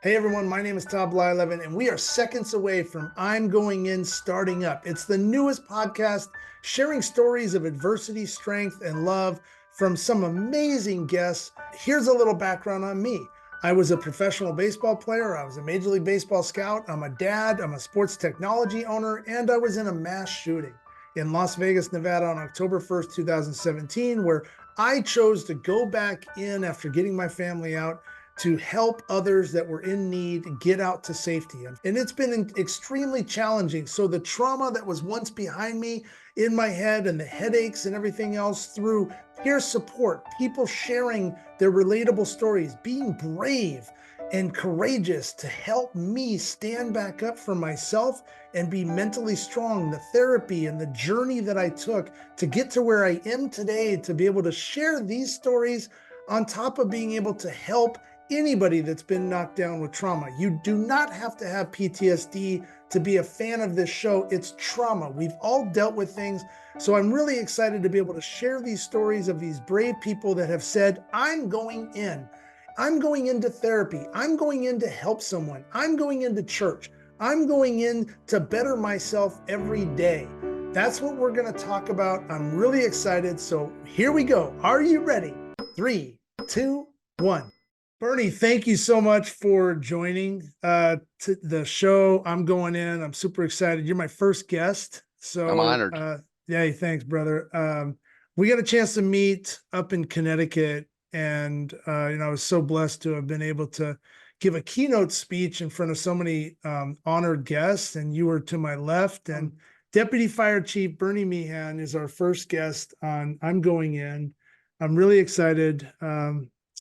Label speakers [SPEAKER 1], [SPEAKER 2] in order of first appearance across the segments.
[SPEAKER 1] Hey everyone, my name is Todd Blyleven, and we are seconds away from I'm Going In Starting Up. It's the newest podcast sharing stories of adversity, strength, and love from some amazing guests. Here's a little background on me. I was a professional baseball player. I was a Major League Baseball scout. I'm a dad. I'm a sports technology owner, and I was in a mass shooting in Las Vegas, Nevada on October 1st, 2017, where I chose to go back in after getting my family out to help others that were in need get out to safety. And it's been extremely challenging. So the trauma that was once behind me in my head and the headaches and everything else, through peer support, people sharing their relatable stories, being brave and courageous to help me stand back up for myself and be mentally strong, the therapy and the journey that I took to get to where I am today, to be able to share these stories on top of being able to help anybody that's been knocked down with trauma. You do not have to have PTSD to be a fan of this show. It's trauma. We've all dealt with things. So I'm really excited to be able to share these stories of these brave people that have said, I'm going in. I'm going into therapy. I'm going in to help someone. I'm going into church. I'm going in to better myself every day. That's what we're going to talk about. I'm really excited. So here we go. Are you ready? 3, 2, 1. Bernie, thank you so much for joining to the show. I'm going in. I'm super excited. You're my first guest.
[SPEAKER 2] I'm
[SPEAKER 1] So
[SPEAKER 2] honored.
[SPEAKER 1] yeah, thanks, brother. We got a chance to meet up in Connecticut, and I was so blessed to have been able to give a keynote speech in front of so many honored guests, and you were to my left. And Deputy Fire Chief Bernie Meehan is our first guest on I'm Going In. I'm really excited.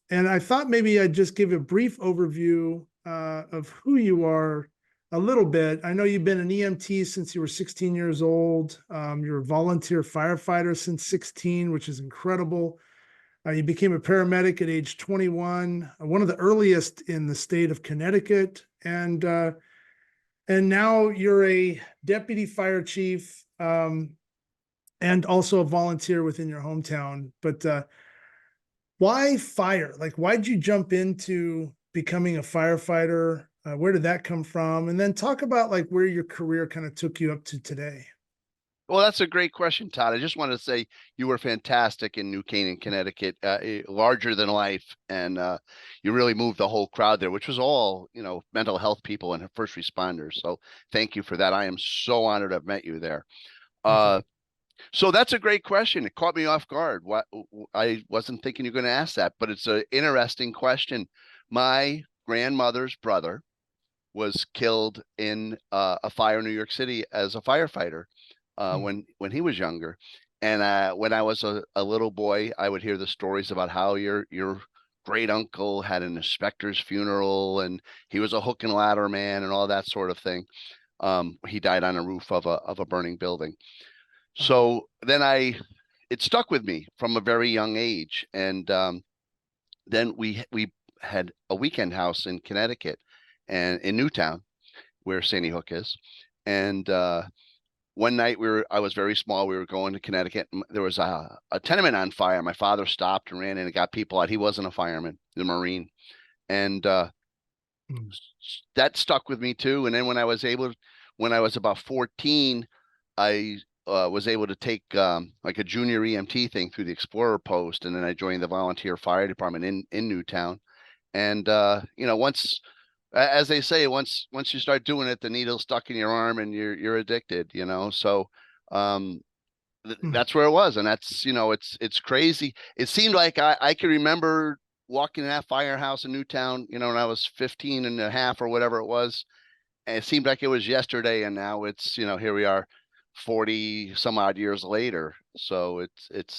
[SPEAKER 1] And I thought maybe I'd just give a brief overview of who you are a little bit. I know you've been an EMT since you were 16 years old. You're a volunteer firefighter since 16, which is incredible. You became a paramedic at age 21, one of the earliest in the state of Connecticut. And now you're a deputy fire chief and also a volunteer within your hometown. But why fire? Like, why'd you jump into becoming a firefighter? Where did that come from? And then talk about like where your career kind of took you up to today.
[SPEAKER 2] Well, that's a great question, Todd. I just want to say you were fantastic in New Canaan, Connecticut, larger than life, and you really moved the whole crowd there, which was all mental health people and first responders. So thank you for that. I am so honored I've met you there.
[SPEAKER 1] Thank you.
[SPEAKER 2] So that's a great question. It caught me off guard. I wasn't thinking you're going to ask that, but it's an interesting question. My grandmother's brother was killed in a fire in New York City as a firefighter when he was younger. And when I was a little boy, I would hear the stories about how your great uncle had an inspector's funeral and he was a hook and ladder man and all that sort of thing. He died on a roof of a burning building. So then it stuck with me from a very young age. And then we had a weekend house in Connecticut and in Newtown, where Sandy Hook is. And one night I was very small. We were going to Connecticut. There was a tenement on fire. My father stopped and ran in and got people out. He wasn't a fireman, the Marine. And that stuck with me too. And then when I was about 14, I was able to take like a junior EMT thing through the Explorer post. And then I joined the volunteer fire department in Newtown. And once, as they say, once you start doing it, the needle's stuck in your arm and you're addicted, So that's where it was. And that's, it's crazy. It seemed like I could remember walking in that firehouse in Newtown, when I was 15 and a half or whatever it was. And it seemed like it was yesterday. And now it's, here we are 40 some odd years later. So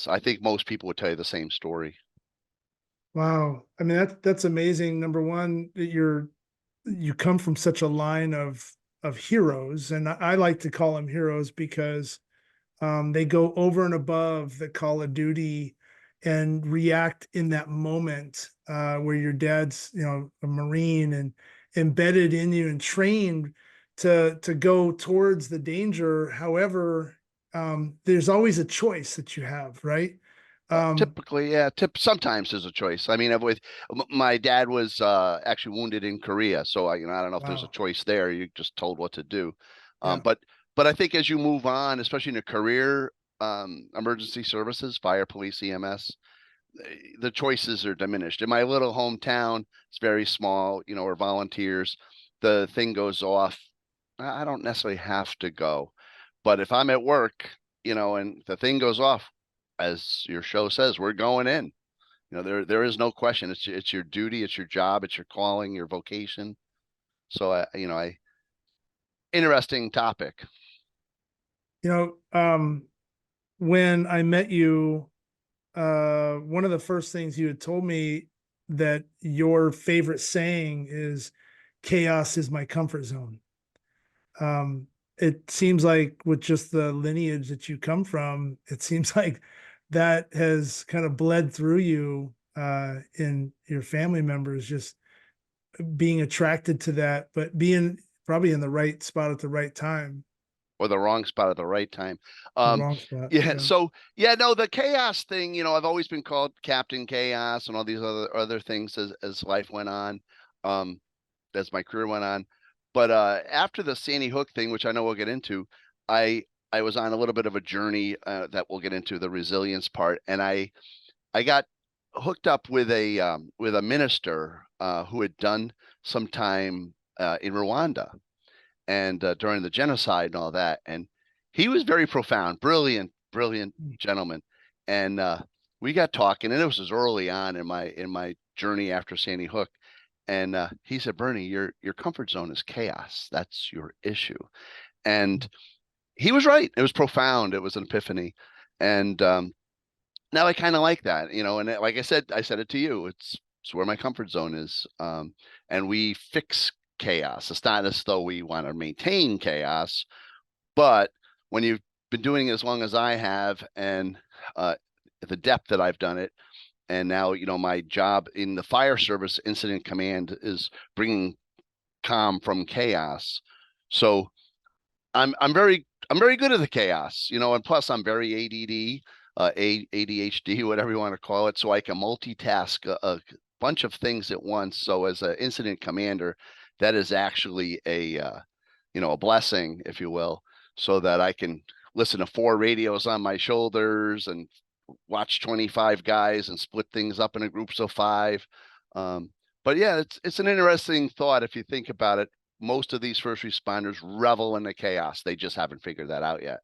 [SPEAKER 2] I think most people would tell you the same story.
[SPEAKER 1] Wow. I mean, that's amazing. Number one, that you come from such a line of heroes, and I like to call them heroes because they go over and above the call of duty and react in that moment where your dad's, a Marine and embedded in you and trained to go towards the danger. However, there's always a choice that you have, right?
[SPEAKER 2] Typically, yeah. Sometimes there's a choice. I mean, my dad was actually wounded in Korea, so I don't know if there's a
[SPEAKER 1] Wow.
[SPEAKER 2] choice there. You're just told what to do.
[SPEAKER 1] Yeah.
[SPEAKER 2] But I think as you move on, especially in a career, emergency services, fire, police, EMS, the choices are diminished. In my little hometown, it's very small. We're volunteers. The thing goes off. I don't necessarily have to go, but if I'm at work, and the thing goes off, as your show says, we're going in. There is no question. It's your duty, it's your job, it's your calling, your vocation. So I interesting topic.
[SPEAKER 1] You when I met you, one of the first things you had told me that your favorite saying is chaos is my comfort zone. Um, it seems like with just the lineage that you come from, it seems like that has kind of bled through you in your family members, just being attracted to that, but being probably in the right spot at the right time,
[SPEAKER 2] Or the wrong spot at the right time.
[SPEAKER 1] the
[SPEAKER 2] Um,
[SPEAKER 1] wrong spot.
[SPEAKER 2] yeah.
[SPEAKER 1] Yeah.
[SPEAKER 2] So yeah, no, the chaos thing. I've always been called Captain Chaos and all these other things as life went on, um, as my career went on. But after the Sandy Hook thing, which I know we'll get into, I I was on a little bit of a journey that we'll get into the resilience part, and I got hooked up with a minister who had done some time in Rwanda and during the genocide and all that. And he was very profound, brilliant gentleman. And we got talking, and it was as early on in my journey after Sandy Hook. And he said, "Bernie, your comfort zone is chaos. That's your issue." And he was right. It was profound. It was an epiphany. And now I kind of like that, And like I said it to you. It's where my comfort zone is. And we fix chaos. It's not as though we want to maintain chaos, but when you've been doing it as long as I have, and uh, the depth that I've done it, and now my job in the fire service incident command is bringing calm from chaos. So I'm very good at the chaos, and plus I'm very ADD, ADHD, whatever you want to call it, so I can multitask a bunch of things at once. So as an incident commander, that is actually a blessing, if you will, so that I can listen to 4 radios on my shoulders and watch 25 guys and split things up into groups of 5. Um, but yeah, it's an interesting thought if you think about it. Most of these first responders revel in the chaos. They just haven't figured that out yet.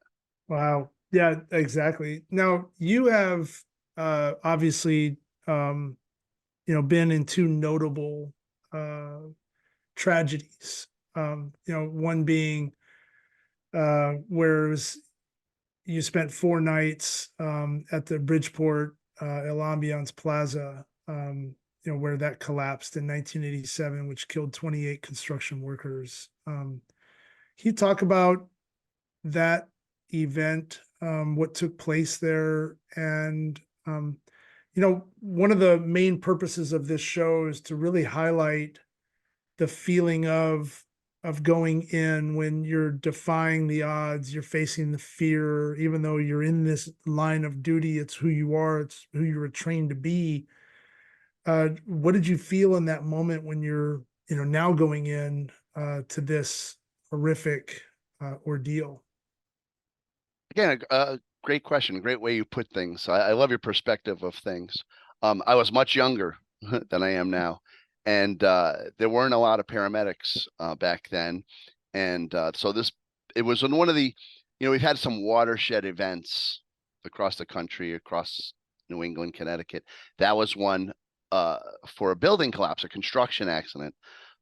[SPEAKER 1] Wow. Yeah, exactly. Now you have obviously um, been in two notable uh tragedies. One being where it was you spent 4 nights at the Bridgeport El Ambiance Plaza, where that collapsed in 1987, which killed 28 construction workers. Can you talk about that event, what took place there, and one of the main purposes of this show is to really highlight the feeling of going in when you're defying the odds, you're facing the fear, even though you're in this line of duty, it's who you are, it's who you were trained to be. What did you feel in that moment when you're, now going in to this horrific ordeal?
[SPEAKER 2] Again, a great question, great way you put things. I love your perspective of things. I was much younger than I am now, and there weren't a lot of paramedics back then, and so it was on one of the, we've had some watershed events across the country, across New England, Connecticut. That was one uh, for a building collapse, a construction accident.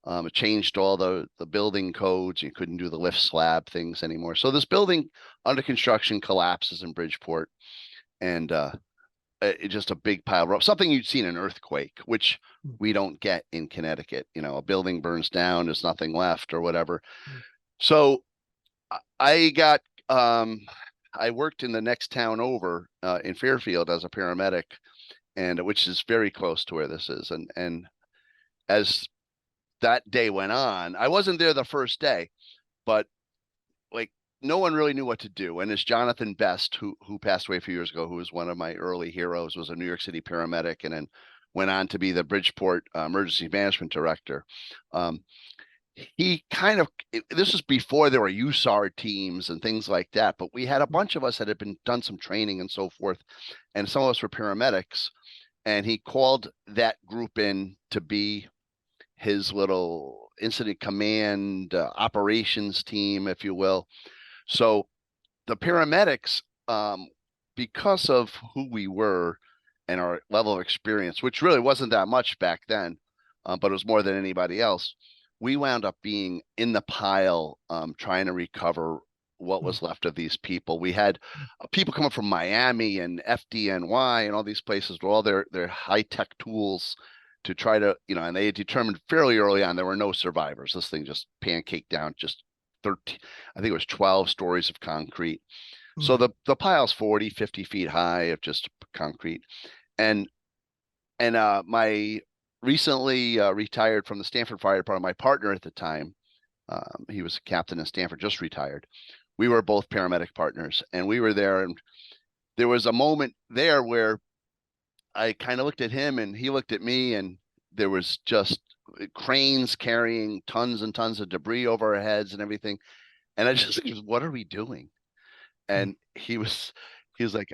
[SPEAKER 2] It changed all the building codes. You couldn't do the lift slab things anymore. So this building under construction collapses in Bridgeport, and it's just a big pile of rubble. Something you'd seen an earthquake, which we don't get in Connecticut. A building burns down, there's nothing left, or whatever. So I got I worked in the next town over in Fairfield as a paramedic, and which is very close to where this is. And as that day went on, I wasn't there the first day, but like no one really knew what to do. And as Jonathan Best, who passed away a few years ago, who was one of my early heroes, was a New York City paramedic, and then went on to be the Bridgeport emergency management director. He kind of, this was before there were USAR teams and things like that, but we had a bunch of us that had been done some training and so forth, and some of us were paramedics, and he called that group in to be his little incident command operations team, if you will. So the paramedics, because of who we were and our level of experience, which really wasn't that much back then, but it was more than anybody else, we wound up being in the pile, trying to recover what was left of these people. We had people coming from Miami and FDNY and all these places with all their high-tech tools to try to, and they determined fairly early on there were no survivors. This thing just pancaked down, just 13, I think it was 12 stories of concrete. So the pile's 40, 50 feet high of just concrete. And my recently retired from the Stanford Fire Department, my partner at the time, he was a captain in Stanford, just retired. We were both paramedic partners, and we were there. And there was a moment there where I kind of looked at him and he looked at me, and there was just cranes carrying tons and tons of debris over our heads and everything. And I just said, what are we doing? And he was like,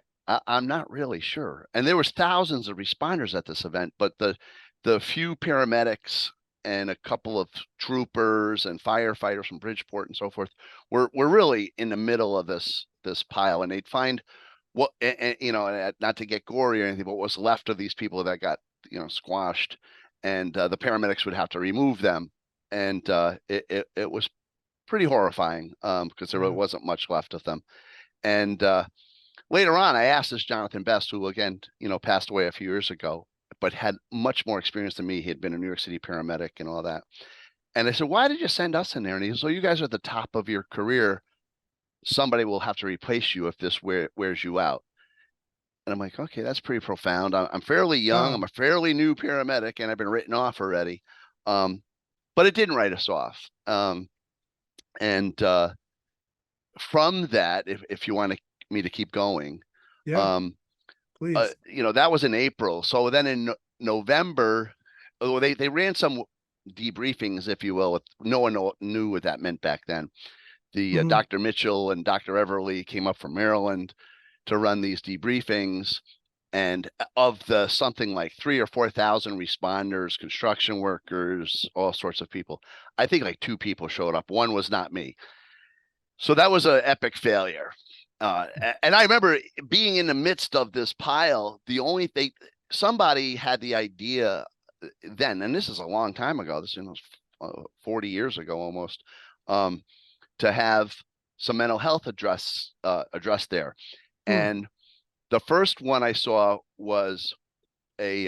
[SPEAKER 2] I'm not really sure. And there was thousands of responders at this event, but the few paramedics and a couple of troopers and firefighters from Bridgeport and so forth were really in the middle of this pile, and they'd find what, not to get gory or anything, but what was left of these people that got squashed, and the paramedics would have to remove them, and it was pretty horrifying, because there really wasn't much left of them. And later on, I asked this Jonathan Best, who again, passed away a few years ago, but had much more experience than me. He had been a New York City paramedic and all that. And I said, why did you send us in there? And he said, so you guys are at the top of your career. Somebody will have to replace you if this wears you out. And I'm like, okay, that's pretty profound. I'm fairly young. I'm a fairly new paramedic, and I've been written off already. But it didn't write us off. And from that, if you want me to keep going,
[SPEAKER 1] please.
[SPEAKER 2] That was in April. So then in November, they ran some debriefings, if you will. No one knew what that meant back then. The Dr. Mitchell and Dr. Everly came up from Maryland to run these debriefings, and of the something like 3,000 or 4,000 responders, construction workers, all sorts of people, I think like 2 people showed up. One was not me. So that was an epic failure. And I remember being in the midst of this pile. The only thing, somebody had the idea then, and this is a long time ago, this is 40 years ago almost, to have some mental health addressed there. And the first one I saw was a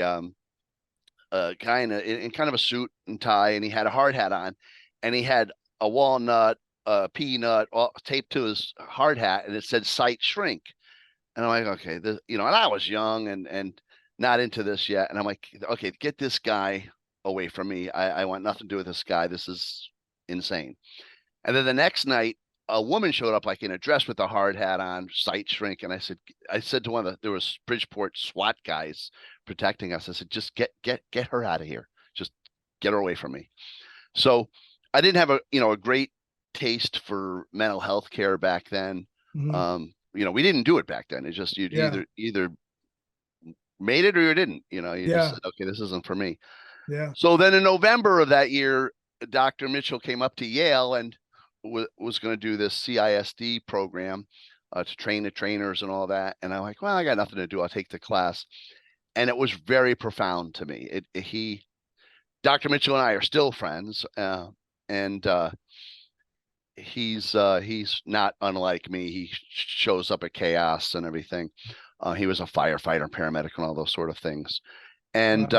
[SPEAKER 2] guy in kind of a suit and tie, and he had a hard hat on, and he had a walnut, peanut taped to his hard hat, and it said "sight shrink." And I'm like, okay, and I was young and not into this yet, and I'm like, okay, get this guy away from me. I want nothing to do with this guy. This is insane. And then the next night, a woman showed up like in a dress with a hard hat on, sight shrink, and I said to one of there was Bridgeport SWAT guys protecting us. I said, just get her out of here. Just get her away from me. So I didn't have a great taste for mental health care back then. We didn't do it back then. It's just you either made it or you didn't. You just said, okay, this isn't for me. So then in November of that year, Dr. Mitchell came up to Yale and was going to do this CISD program to train the trainers and all that. And I'm like, well, I got nothing to do. I'll take the class. And it was very profound to me. Dr. Mitchell and I are still friends, and he's not unlike me. He shows up at chaos and everything. He was a firefighter, paramedic, and all those sort of things. And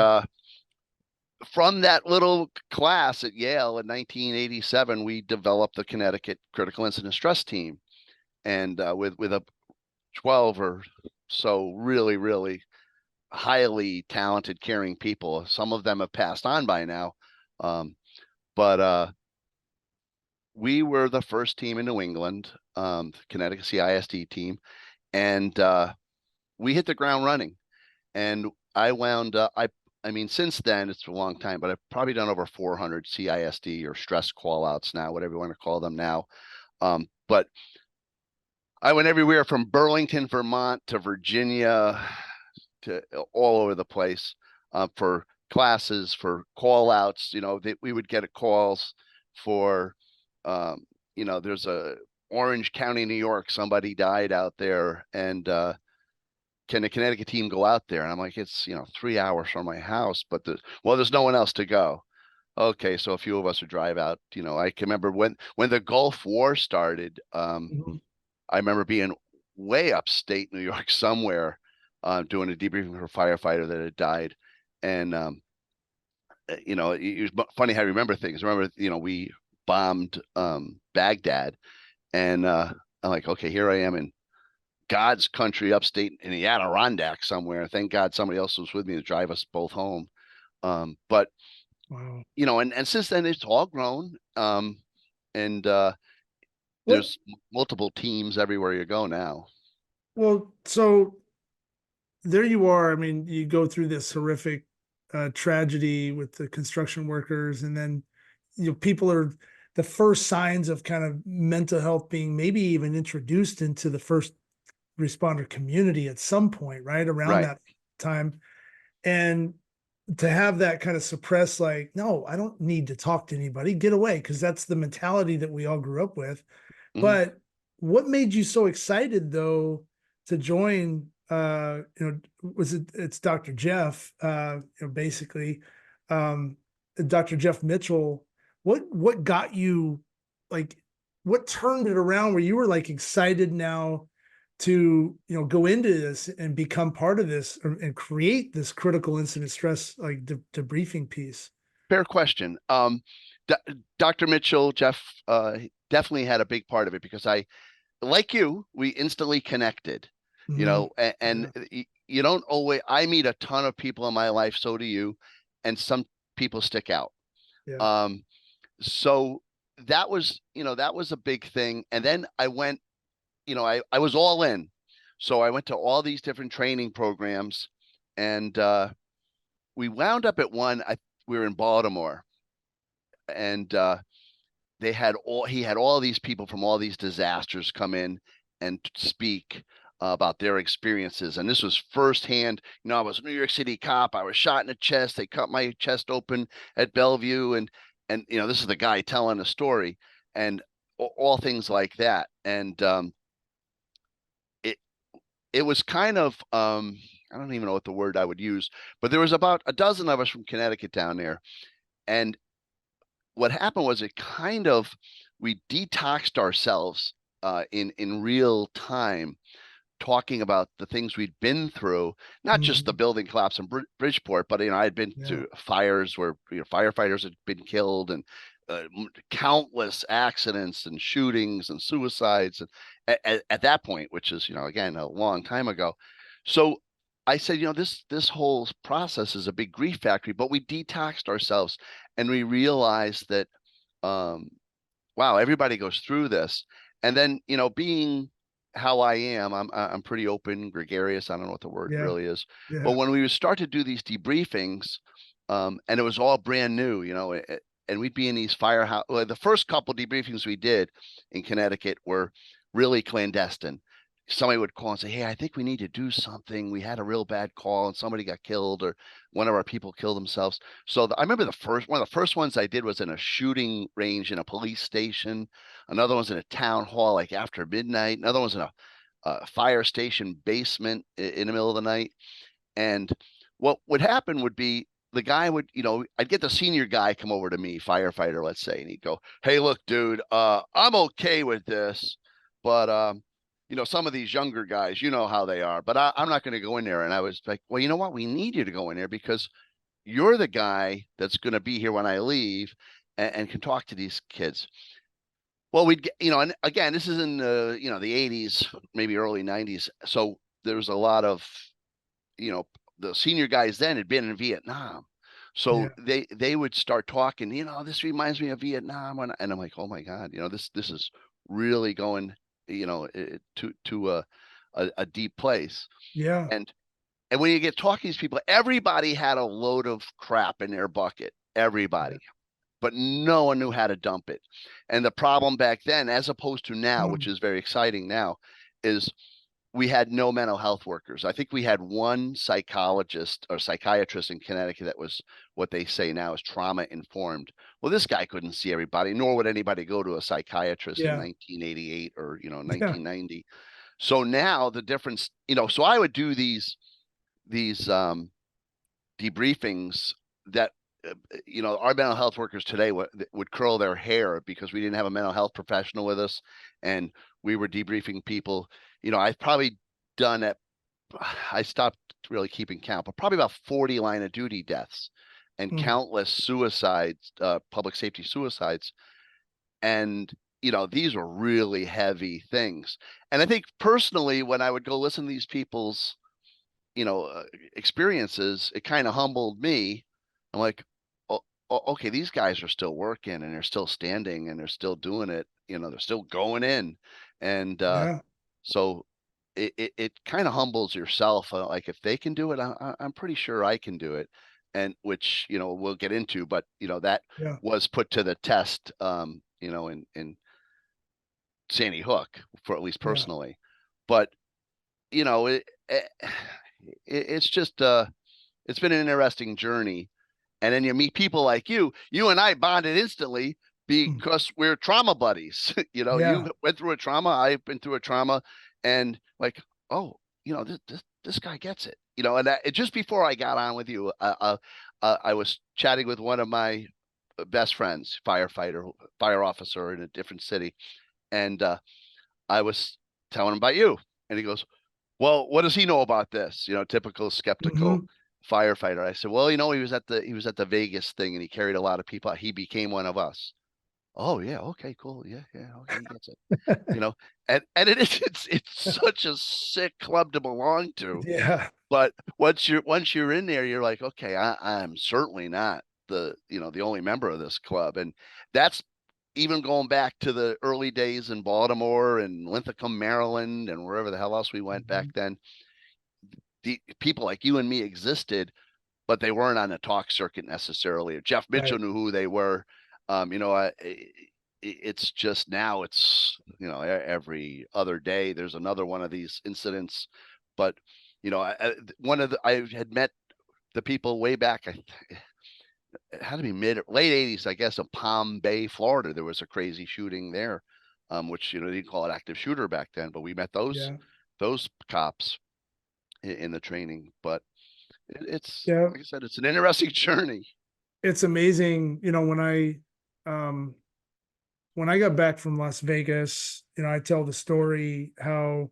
[SPEAKER 2] from that little class at Yale in 1987, we developed the Connecticut Critical Incident Stress Team, and with a 12 or so really, really highly talented, caring people. Some of them have passed on by now, but we were the first team in New England Connecticut CISD team, and we hit the ground running. And I wound up, I mean, since then, it's a long time, but I've probably done over 400 CISD or stress call outs now, whatever you want to call them now. But I went everywhere from Burlington, Vermont to Virginia to all over the place for classes, for call outs. We would get calls for, there's a Orange County, New York, somebody died out there, and can the Connecticut team go out there? And I'm like, it's 3 hours from my house, but there's no one else to go. Okay, so a few of us would drive out. I can remember when the Gulf War started.
[SPEAKER 1] Mhm.
[SPEAKER 2] I remember being way upstate New York somewhere, doing a debriefing for a firefighter that had died, and it was funny how I remember things. I remember, we bombed Baghdad, and I'm like, okay, here I am in God's country, upstate in the Adirondack somewhere. Thank God somebody else was with me to drive us both home. But
[SPEAKER 1] Wow.
[SPEAKER 2] and since then it's all grown. And
[SPEAKER 1] What?
[SPEAKER 2] there's multiple teams everywhere you go now.
[SPEAKER 1] Well, so there you are. I mean, you go through this horrific tragedy with the construction workers, and then people are the first signs of kind of mental health being maybe even introduced into the first responder community at some point, right around
[SPEAKER 2] Right.
[SPEAKER 1] that time, and to have that kind of suppress, like, no, I don't need to talk to anybody, get away, because that's the mentality that we all grew up with.
[SPEAKER 2] Mhm.
[SPEAKER 1] But what made you so excited though to join was it's Dr. Jeff, basically, um Dr. Jeff Mitchell. What got you, like, what turned it around where you were like excited now to go into this and become part of this, and create this critical incident stress like debriefing piece?
[SPEAKER 2] Fair question. D- Dr. Mitchell, Jeff, definitely had a big part of it because like you, we instantly connected,
[SPEAKER 1] Mhm.
[SPEAKER 2] and
[SPEAKER 1] Yeah.
[SPEAKER 2] you don't always, I meet a ton of people in my life, so do you, and some people stick out.
[SPEAKER 1] Yeah.
[SPEAKER 2] Um, so that was a big thing. And then I went, I was all in. So I went to all these different training programs, and we wound up at one. We were in Baltimore, and he had all these people from all these disasters come in and speak about their experiences. And this was firsthand. I was a New York City cop. I was shot in the chest. They cut my chest open at Bellevue, and this is the guy telling a story, and all things like that. And it it was kind of, I don't even know what the word I would use, but there was about a dozen of us from Connecticut down there, and what happened was it kind of, we detoxed ourselves in real time, talking about the things we'd been through, not just the
[SPEAKER 1] Mhm.
[SPEAKER 2] building collapse in Bridgeport, but I'd been
[SPEAKER 1] Yeah.
[SPEAKER 2] to fires where firefighters had been killed, and countless accidents and shootings and suicides, and at that point, which is again a long time ago. So I said, this whole process is a big grief factory, but we detoxed ourselves, and we realized that, um, wow, everybody goes through this. And then, being how I am, I'm pretty open, gregarious. I don't know what the word
[SPEAKER 1] Yeah.
[SPEAKER 2] really is, but
[SPEAKER 1] Yeah.
[SPEAKER 2] when we would start to do these debriefings, and it was all brand new, and we'd be in these firehouse. Well, the first couple debriefings we did in Connecticut were really clandestine. Somebody would call and say, "Hey, I think we need to do something. We had a real bad call, and somebody got killed, or one of our people killed themselves." So I remember one of the first ones I did was in a shooting range in a police station. Another one's in a town hall, like after midnight. Another one's in a fire station basement in the middle of the night. And what would happen would be, the guy would, I'd get the senior guy come over to me, firefighter, let's say, and he'd go, "Hey, look, dude, I'm okay with this, but some of these younger guys, you know how they are, but I'm not going to go in there." And I was like, "Well, you know what? We need you to go in there because you're the guy that's going to be here when I leave, and can talk to these kids." Well, we'd get, and again, this is in the 80s, maybe early 90s. So there was a lot of, you know, the senior guys then had been in Vietnam.
[SPEAKER 1] Yeah.
[SPEAKER 2] So they would start talking, this reminds me of Vietnam. And I'm like, oh my God, this is really going to a deep place.
[SPEAKER 1] Yeah.
[SPEAKER 2] And when you get talking to these people, everybody had a load of crap in their bucket.
[SPEAKER 1] Yeah.
[SPEAKER 2] Everybody. But no one knew how to dump it. And the problem back then, as opposed to now, which
[SPEAKER 1] Mm.
[SPEAKER 2] is very exciting now, is we had no mental health workers. I think we had one psychologist or psychiatrist in Connecticut that was what they say now is trauma informed. Well, this guy couldn't see everybody, nor would anybody go to a psychiatrist in
[SPEAKER 1] Yeah.
[SPEAKER 2] 1988 or
[SPEAKER 1] Yeah.
[SPEAKER 2] 1990. So now the difference, so I would do these debriefings that our mental health workers today would curl their hair because we didn't have a mental health professional with us, and we were debriefing people. I've probably done it. I stopped really keeping count, but probably about 40 line of duty deaths and
[SPEAKER 1] Mm.
[SPEAKER 2] countless suicides, public safety suicides. And these were really heavy things. And I think personally, when I would go listen to these people's you know uh, experiences, it kind of humbled me. I'm like, oh, okay, these guys are still working and they're still standing and they're still doing it. They're still going in. And
[SPEAKER 1] Yeah.
[SPEAKER 2] so it kind of humbles yourself. Like, if they can do it, I'm pretty sure I can do it. And which we'll get into, but that
[SPEAKER 1] Yeah.
[SPEAKER 2] was put to the test, in Sandy Hook, for at least
[SPEAKER 1] Yeah.
[SPEAKER 2] personally. But it's just it's been an interesting journey. And then you meet people like you and I bonded instantly
[SPEAKER 1] Mm.
[SPEAKER 2] because we're trauma buddies.
[SPEAKER 1] Yeah.
[SPEAKER 2] You went through a trauma, I've been through a trauma, and like, oh, this guy gets it. And just before I got on with you, I was chatting with one of my best friends, fire officer in a different city, and I was telling him about you, and he goes, well, what does he know about this? Typical skeptical
[SPEAKER 1] Hmm.
[SPEAKER 2] firefighter. I said, well, he was at the Vegas thing and he carried a lot of people out. He became one of us. Oh yeah, okay, cool. Yeah, yeah, okay, he gets it. You know, and it's such a sick club to belong to.
[SPEAKER 1] Yeah.
[SPEAKER 2] But once you're in there, you're like, okay, I'm certainly not the only member of this club. And that's even going back to the early days in Baltimore and Linthicum, Maryland, and wherever the hell else we went back
[SPEAKER 1] Hmm.
[SPEAKER 2] then. The people like you and me existed, but they weren't on the talk circuit necessarily. Jeff Mitchell
[SPEAKER 1] Right.
[SPEAKER 2] knew who they were. It's just now it's every other day there's another one of these incidents. But I had met the people way back. It had to be late 80s, I guess, in Palm Bay, Florida. There was a crazy shooting there, which they didn't call it active shooter back then, but we met those
[SPEAKER 1] Yeah.
[SPEAKER 2] those cops in the training. But it's
[SPEAKER 1] Yeah.
[SPEAKER 2] like I said, it's an interesting journey.
[SPEAKER 1] It's amazing, um when I got back from Las Vegas, I tell the story how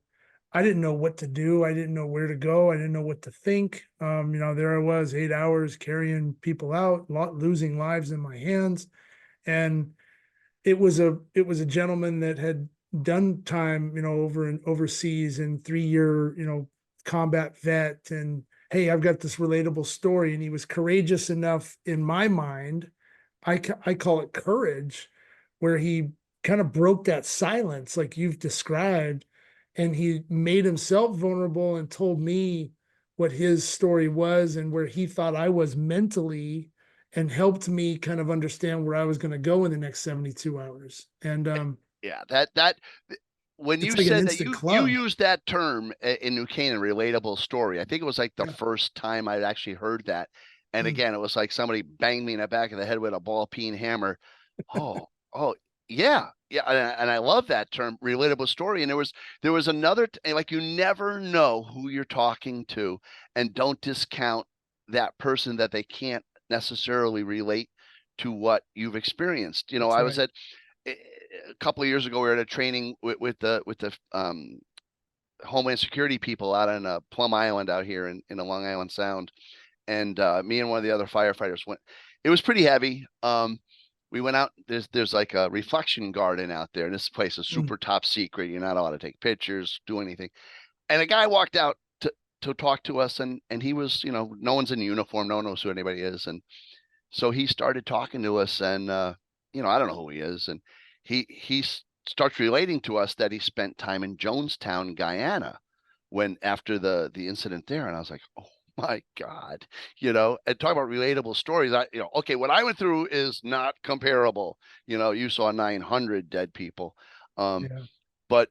[SPEAKER 1] I didn't know what to do. I didn't know where to go. I didn't know what to think. There I was, 8 hours carrying people out, losing lives in my hands. And it was a gentleman that had done time, over and overseas, and 3 year, combat vet. And hey, I've got this relatable story. And he was courageous enough in my mind. I call it courage, where he kind of broke that silence like you've described, and he made himself vulnerable and told me what his story was and where he thought I was mentally, and helped me kind of understand where I was going to go in the next 72 hours. And
[SPEAKER 2] Yeah, that when
[SPEAKER 1] it's
[SPEAKER 2] you
[SPEAKER 1] like an
[SPEAKER 2] said that
[SPEAKER 1] instant
[SPEAKER 2] you
[SPEAKER 1] club.
[SPEAKER 2] used that term in New Canaan, relatable story. I think it was like the
[SPEAKER 1] Yeah.
[SPEAKER 2] first time I'd actually heard that. And
[SPEAKER 1] Mm.
[SPEAKER 2] again, it was like somebody banged me in the back of the head with a ball peen hammer. Oh, oh, yeah, yeah, and I love that term, relatable story. And there was another like, you never know who you're talking to, and don't discount that person that they can't necessarily relate to what you've experienced.
[SPEAKER 1] That's
[SPEAKER 2] I was
[SPEAKER 1] right.
[SPEAKER 2] at a couple of years ago. We were at a training with the Homeland Security people out on Plum Island out here in the Long Island Sound, and me and one of the other firefighters went. It was pretty heavy. We went out. There's like a reflection garden out there, and this place is
[SPEAKER 1] Mm.
[SPEAKER 2] super top secret. You're not allowed to take pictures, do anything. And a guy walked out to talk to us, and he was, no one's in uniform, no one knows who anybody is, and so he started talking to us, and I don't know who he is, and he starts relating to us that he spent time in Jonestown, Guyana, when after the incident there, and I was like, oh my God, and talk about relatable stories. Okay, what I went through is not comparable. You saw 900 dead people,
[SPEAKER 1] Yeah.
[SPEAKER 2] but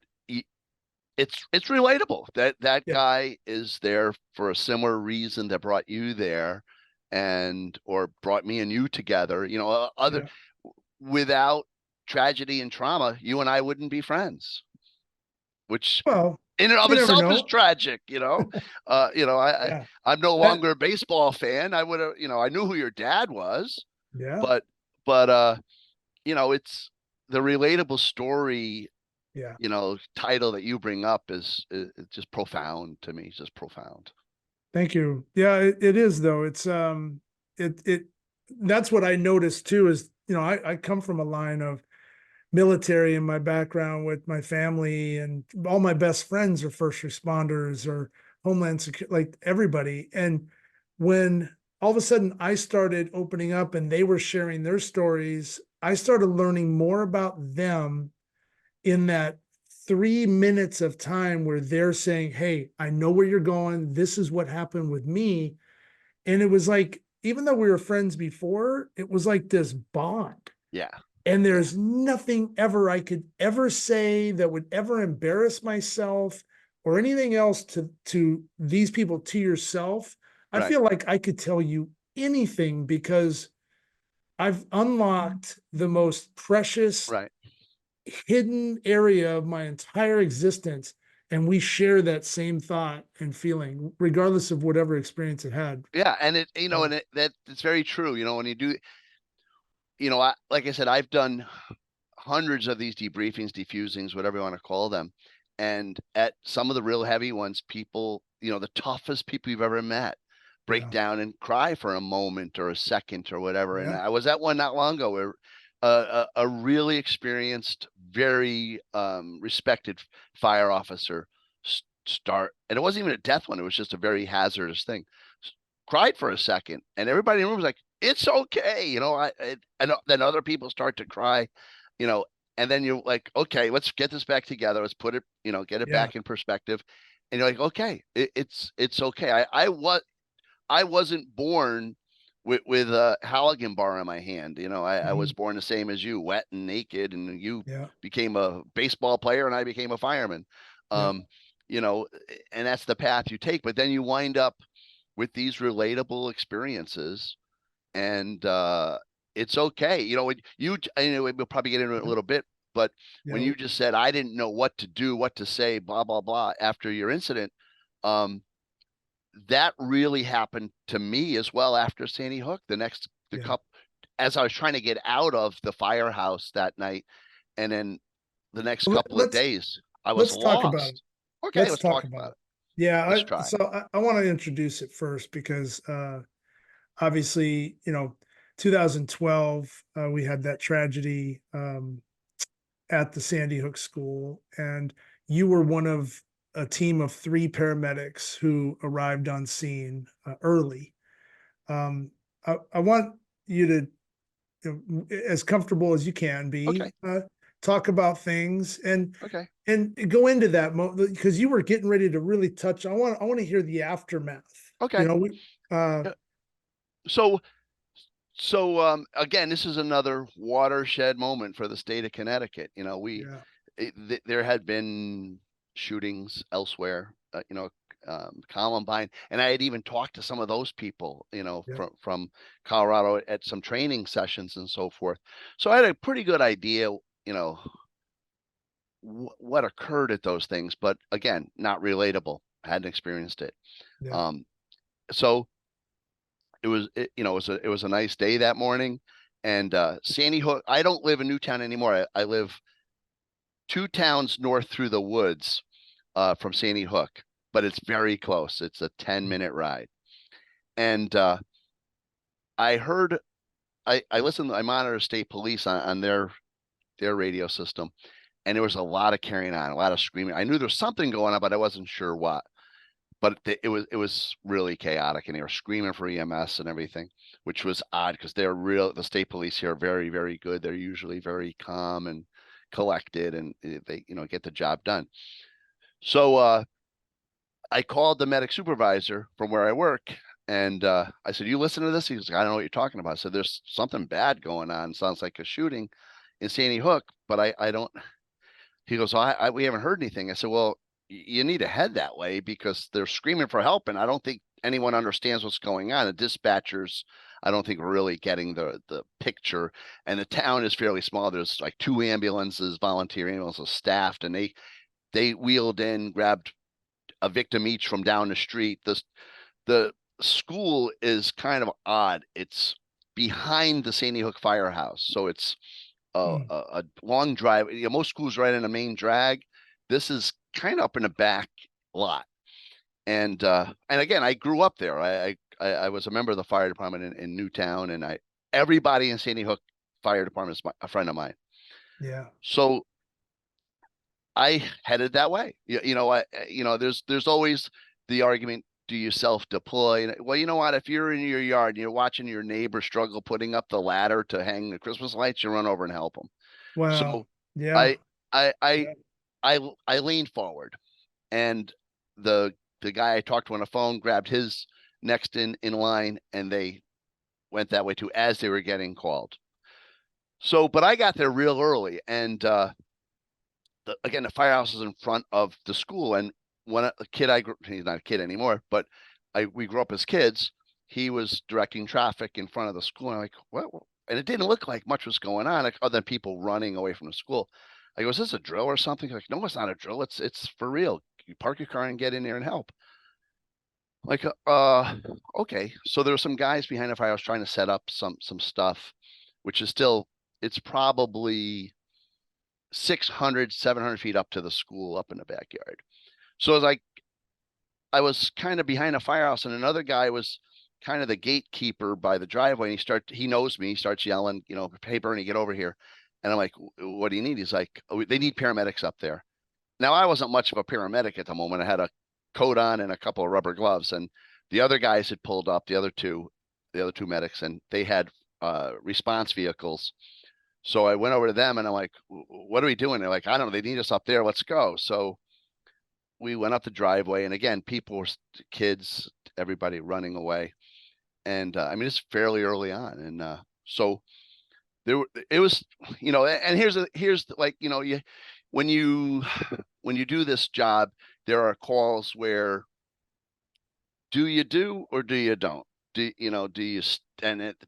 [SPEAKER 2] it's relatable. That
[SPEAKER 1] Yeah.
[SPEAKER 2] guy is there for a similar reason that brought you there, or brought me and you together. Other
[SPEAKER 1] Yeah.
[SPEAKER 2] Without tragedy and trauma, you and I wouldn't be friends, which
[SPEAKER 1] Well,
[SPEAKER 2] in and of
[SPEAKER 1] you never
[SPEAKER 2] itself is
[SPEAKER 1] know.
[SPEAKER 2] tragic.
[SPEAKER 1] Yeah.
[SPEAKER 2] I'm no
[SPEAKER 1] That,
[SPEAKER 2] longer a baseball fan. I would have, I knew who your dad was,
[SPEAKER 1] yeah.
[SPEAKER 2] but but it's the relatable story,
[SPEAKER 1] Yeah.
[SPEAKER 2] title that you bring up is just profound to me. It's just profound.
[SPEAKER 1] Thank you. Yeah, it is though. It that's what I noticed too is, I come from a line of military in my background with my family, and all my best friends are first responders or homeland security, like everybody. And when all of a sudden I started opening up and they were sharing their stories, I started learning more about them in that 3 minutes of time where they're saying, hey, I know where you're going. This is what happened with me. And it was like, even though we were friends before, it was like this bond.
[SPEAKER 2] Yeah.
[SPEAKER 1] And
[SPEAKER 2] Yeah.
[SPEAKER 1] there's nothing ever I could ever say that would ever embarrass myself or anything else to these people, to yourself. I
[SPEAKER 2] Right.
[SPEAKER 1] feel like I could tell you anything because I've unlocked the most precious
[SPEAKER 2] Right.
[SPEAKER 1] hidden area of my entire existence. And we share that same thought and feeling, regardless of whatever experience it had.
[SPEAKER 2] Yeah. And it,
[SPEAKER 1] So,
[SPEAKER 2] that it's very true. When you do, like I said, I've done hundreds of these debriefings, defusings, whatever you want to call them. And at some of the real heavy ones, people, the toughest people you've ever met, break
[SPEAKER 1] yeah,
[SPEAKER 2] down and cry for a moment or a second or whatever. And
[SPEAKER 1] yeah,
[SPEAKER 2] I was at one not long ago where a really experienced, very respected fire officer and it wasn't even a death one. It was just a very hazardous thing. Cried for a second, and everybody in the room was like, "It's okay," and then other people start to cry, you know, and then you're like, "Okay, let's get this back together. Let's put it, get it
[SPEAKER 1] yeah,
[SPEAKER 2] back in perspective," and you're like, "Okay, it's okay." I wasn't born with a Halligan bar in my hand. I
[SPEAKER 1] mhm,
[SPEAKER 2] was born the same as you, wet and naked, and you
[SPEAKER 1] yeah,
[SPEAKER 2] became a baseball player, and I became a fireman.
[SPEAKER 1] yeah,
[SPEAKER 2] Um, you know, and that's the path you take. But then you wind up with these relatable experiences, and it's okay. We'll probably get into it a
[SPEAKER 1] yeah,
[SPEAKER 2] little bit, but when
[SPEAKER 1] yeah.
[SPEAKER 2] you just said I didn't know what to do, what to say, blah blah blah after your incident, um, that really happened to me as well after Sandy Hook. The
[SPEAKER 1] Yeah.
[SPEAKER 2] cup, as I was trying to get out of the firehouse that night, and then the next
[SPEAKER 1] Well,
[SPEAKER 2] couple of days, I was
[SPEAKER 1] let's talk about it.
[SPEAKER 2] lost. Okay,
[SPEAKER 1] Let's
[SPEAKER 2] let's
[SPEAKER 1] talk
[SPEAKER 2] talk
[SPEAKER 1] about
[SPEAKER 2] about
[SPEAKER 1] it.
[SPEAKER 2] it.
[SPEAKER 1] Yeah.
[SPEAKER 2] Let's try.
[SPEAKER 1] I want to introduce it first because obviously, 2012, we had that tragedy at the Sandy Hook school, and you were one of a team of three paramedics who arrived on scene early. Um, I want you to, as comfortable as you can be,
[SPEAKER 2] Okay,
[SPEAKER 1] talk about things
[SPEAKER 2] okay,
[SPEAKER 1] and go into that because you were getting ready to really touch. I want to hear the aftermath.
[SPEAKER 2] okay.
[SPEAKER 1] Uh,
[SPEAKER 2] Yeah. So So again, this is another watershed moment for the state of Connecticut.
[SPEAKER 1] yeah,
[SPEAKER 2] There had been shootings elsewhere, Columbine, and I had even talked to some of those people,
[SPEAKER 1] yeah,
[SPEAKER 2] from Colorado at some training sessions and so forth. So I had a pretty good idea, what occurred at those things, but again, not relatable. I hadn't experienced it.
[SPEAKER 1] yeah,
[SPEAKER 2] Um, so it was a nice day that morning, and Sandy Hook. I don't live in Newtown anymore. I live two towns north through the woods from Sandy Hook, but it's very close. It's a 10-minute ride, and I heard I listened. I monitor state police on their radio system, and there was a lot of carrying on, a lot of screaming. I knew there was something going on, but I wasn't sure what. But it was really chaotic, and they were screaming for EMS and everything, which was odd because the state police here are very, very good. They're usually very calm and collected, and they, get the job done. So I called the medic supervisor from where I work, and I said, "You listen to this?" He was like, "I don't know what you're talking about." I said, "There's something bad going on. Sounds like a shooting in Sandy Hook, but I don't." He goes, "We haven't heard anything." I said, "Well, you need to head that way because they're screaming for help, and I don't think anyone understands what's going on. The dispatchers, I don't think, are really getting the picture. And the town is fairly small. There's like 2 ambulances, volunteer ambulances staffed, and they wheeled in, grabbed a victim each from down the street. The school is kind of odd. It's behind the Sandy Hook firehouse, so it's a long drive. Most schools right in the main drag. This is kind of up in the back lot. And again, I grew up there. I was a member of the fire department in Newtown, and everybody in Sandy Hook Fire Department is a friend of mine.
[SPEAKER 1] Yeah.
[SPEAKER 2] So I headed that way. There's always the argument: do you self-deploy? Well, you know what? If you're in your yard and you're watching your neighbor struggle putting up the ladder to hang the Christmas lights, you run over and help them.
[SPEAKER 1] Wow.
[SPEAKER 2] So
[SPEAKER 1] Yeah.
[SPEAKER 2] I I I
[SPEAKER 1] Yeah.
[SPEAKER 2] I leaned forward, and the guy I talked to on the phone grabbed his next in line, and they went that way too as they were getting called. So, but I got there real early, and again, the firehouse is in front of the school, and when a kid he's not a kid anymore, but we grew up as kids. He was directing traffic in front of the school, and I'm like, what? And it didn't look like much was going on, like, other than people running away from the school. I go, is this a drill or something? Like, no, it's not a drill. It's for real. You park your car and get in there and help. Like, okay. So there were some guys behind the firehouse trying to set up some stuff, which is still, it's probably 600, 700 feet up to the school up in the backyard. So it was like, I was kind of behind a firehouse, and another guy was kind of the gatekeeper by the driveway. And he knows me. He starts yelling, "Hey, Bernie, get over here." And I'm like, "What do you need?" He's like, "Oh, they need paramedics up there." Now, I wasn't much of a paramedic at the moment. I had a coat on and a couple of rubber gloves, and the other guys had pulled up, the other two medics, and they had response vehicles. So I went over to them, and I'm like, "What are we doing?" They're like, "I don't know. They need us up there. Let's go." So we went up the driveway, and again, people were kids, everybody running away. And I mean, it's fairly early on. And so it was, and here's like, when you, when you do this job, there are calls where do you do or do you don't? Do you,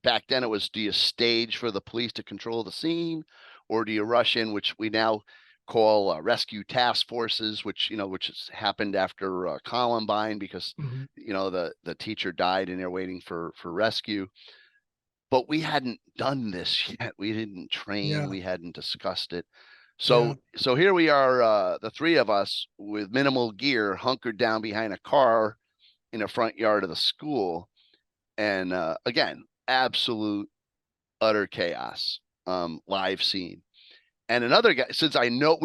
[SPEAKER 2] back then it was, do you stage for the police to control the scene, or do you rush in, which we now call rescue task forces, which has happened after Columbine, because,
[SPEAKER 1] Mhm.
[SPEAKER 2] the teacher died and they're waiting for rescue. But we hadn't done this yet. We didn't train.
[SPEAKER 1] Yeah.
[SPEAKER 2] We hadn't discussed it.
[SPEAKER 1] Yeah.
[SPEAKER 2] So here we are, the three of us with minimal gear, hunkered down behind a car in the front yard of the school. And again, absolute utter chaos, live scene. And another guy, since I know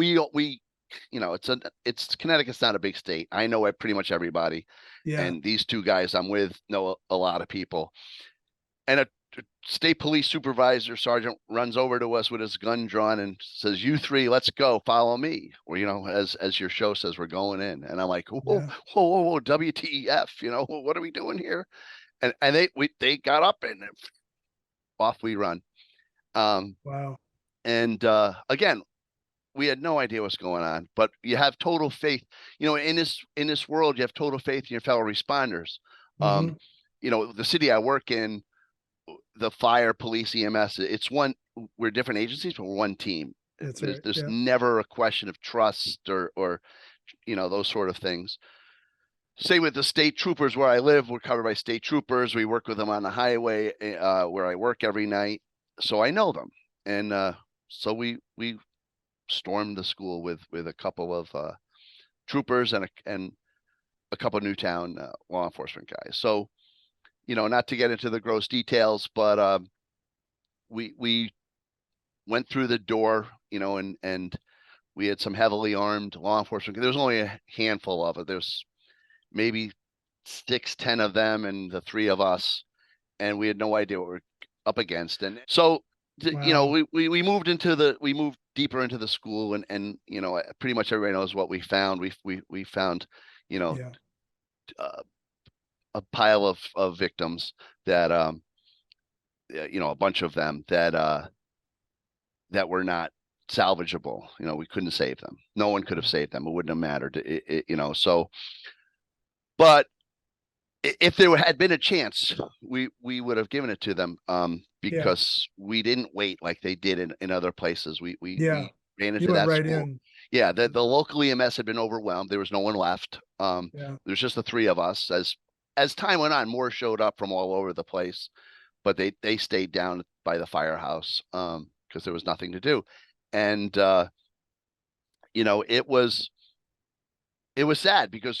[SPEAKER 2] it's Connecticut's not a big state. I know pretty much everybody.
[SPEAKER 1] Yeah.
[SPEAKER 2] And these two guys I'm with know a lot of people. And a state police supervisor sergeant runs over to us with his gun drawn and says, "You three, let's go, follow me." Or, as your show says, we're going in. And I'm like, whoa, whoa,
[SPEAKER 1] Yeah.
[SPEAKER 2] whoa, WTF, what are we doing here? And they got up, and off we run. Um,
[SPEAKER 1] Wow.
[SPEAKER 2] and again, we had no idea what's going on, but you have total faith, in this world, you have total faith in your fellow responders. Um,
[SPEAKER 1] Hmm.
[SPEAKER 2] the city I work in, the fire, police, EMS, we're different agencies, but we're one team.
[SPEAKER 1] That's
[SPEAKER 2] There's
[SPEAKER 1] right.
[SPEAKER 2] there's
[SPEAKER 1] Yeah.
[SPEAKER 2] never a question of trust or those sort of things. Same with the state troopers where I live. We're covered by state troopers. We work with them on the highway where I work every night, so I know them. And so we stormed the school with a couple of troopers and a couple of Newtown law enforcement guys. So, not to get into the gross details, but we went through the door, and we had some heavily armed law enforcement. There was only a handful of it. There's maybe 6, 10 of them, and the three of us, and we had no idea what we're up against. And so,
[SPEAKER 1] Wow.
[SPEAKER 2] we moved deeper into the school, and pretty much everybody knows what we found. We found, you know,
[SPEAKER 1] Yeah.
[SPEAKER 2] a pile of victims that a bunch of them that were not salvageable. We couldn't save them. No one could have saved them. It wouldn't have mattered. So, but if there had been a chance, we would have given it to them,
[SPEAKER 1] Yeah.
[SPEAKER 2] because we didn't wait like they did in other places.
[SPEAKER 1] Yeah.
[SPEAKER 2] We ran
[SPEAKER 1] You
[SPEAKER 2] into
[SPEAKER 1] went
[SPEAKER 2] that
[SPEAKER 1] right
[SPEAKER 2] school.
[SPEAKER 1] in.
[SPEAKER 2] Yeah, the local EMS had been overwhelmed. There was no one left.
[SPEAKER 1] Yeah.
[SPEAKER 2] There's just the three of us. As time went on, more showed up from all over the place, but they stayed down by the firehouse, because there was nothing to do. And it was sad because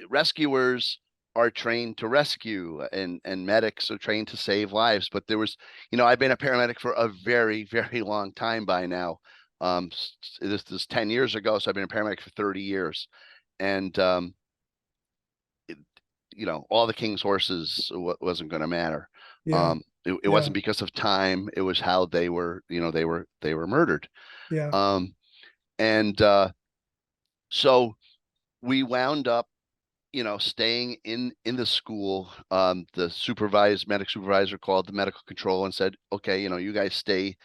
[SPEAKER 2] rescuers are trained to rescue, and medics are trained to save lives. But there was, I've been a paramedic for a very, very long time by now. This is 10 years ago, so I've been a paramedic for 30 years. And it, all the king's horses wasn't going to matter.
[SPEAKER 1] Yeah.
[SPEAKER 2] It
[SPEAKER 1] Yeah.
[SPEAKER 2] wasn't because of time. It was how they were, they were murdered.
[SPEAKER 1] Yeah.
[SPEAKER 2] Um, and so we wound up, staying in the school. The medic supervisor called the medical control and said, okay, you guys stay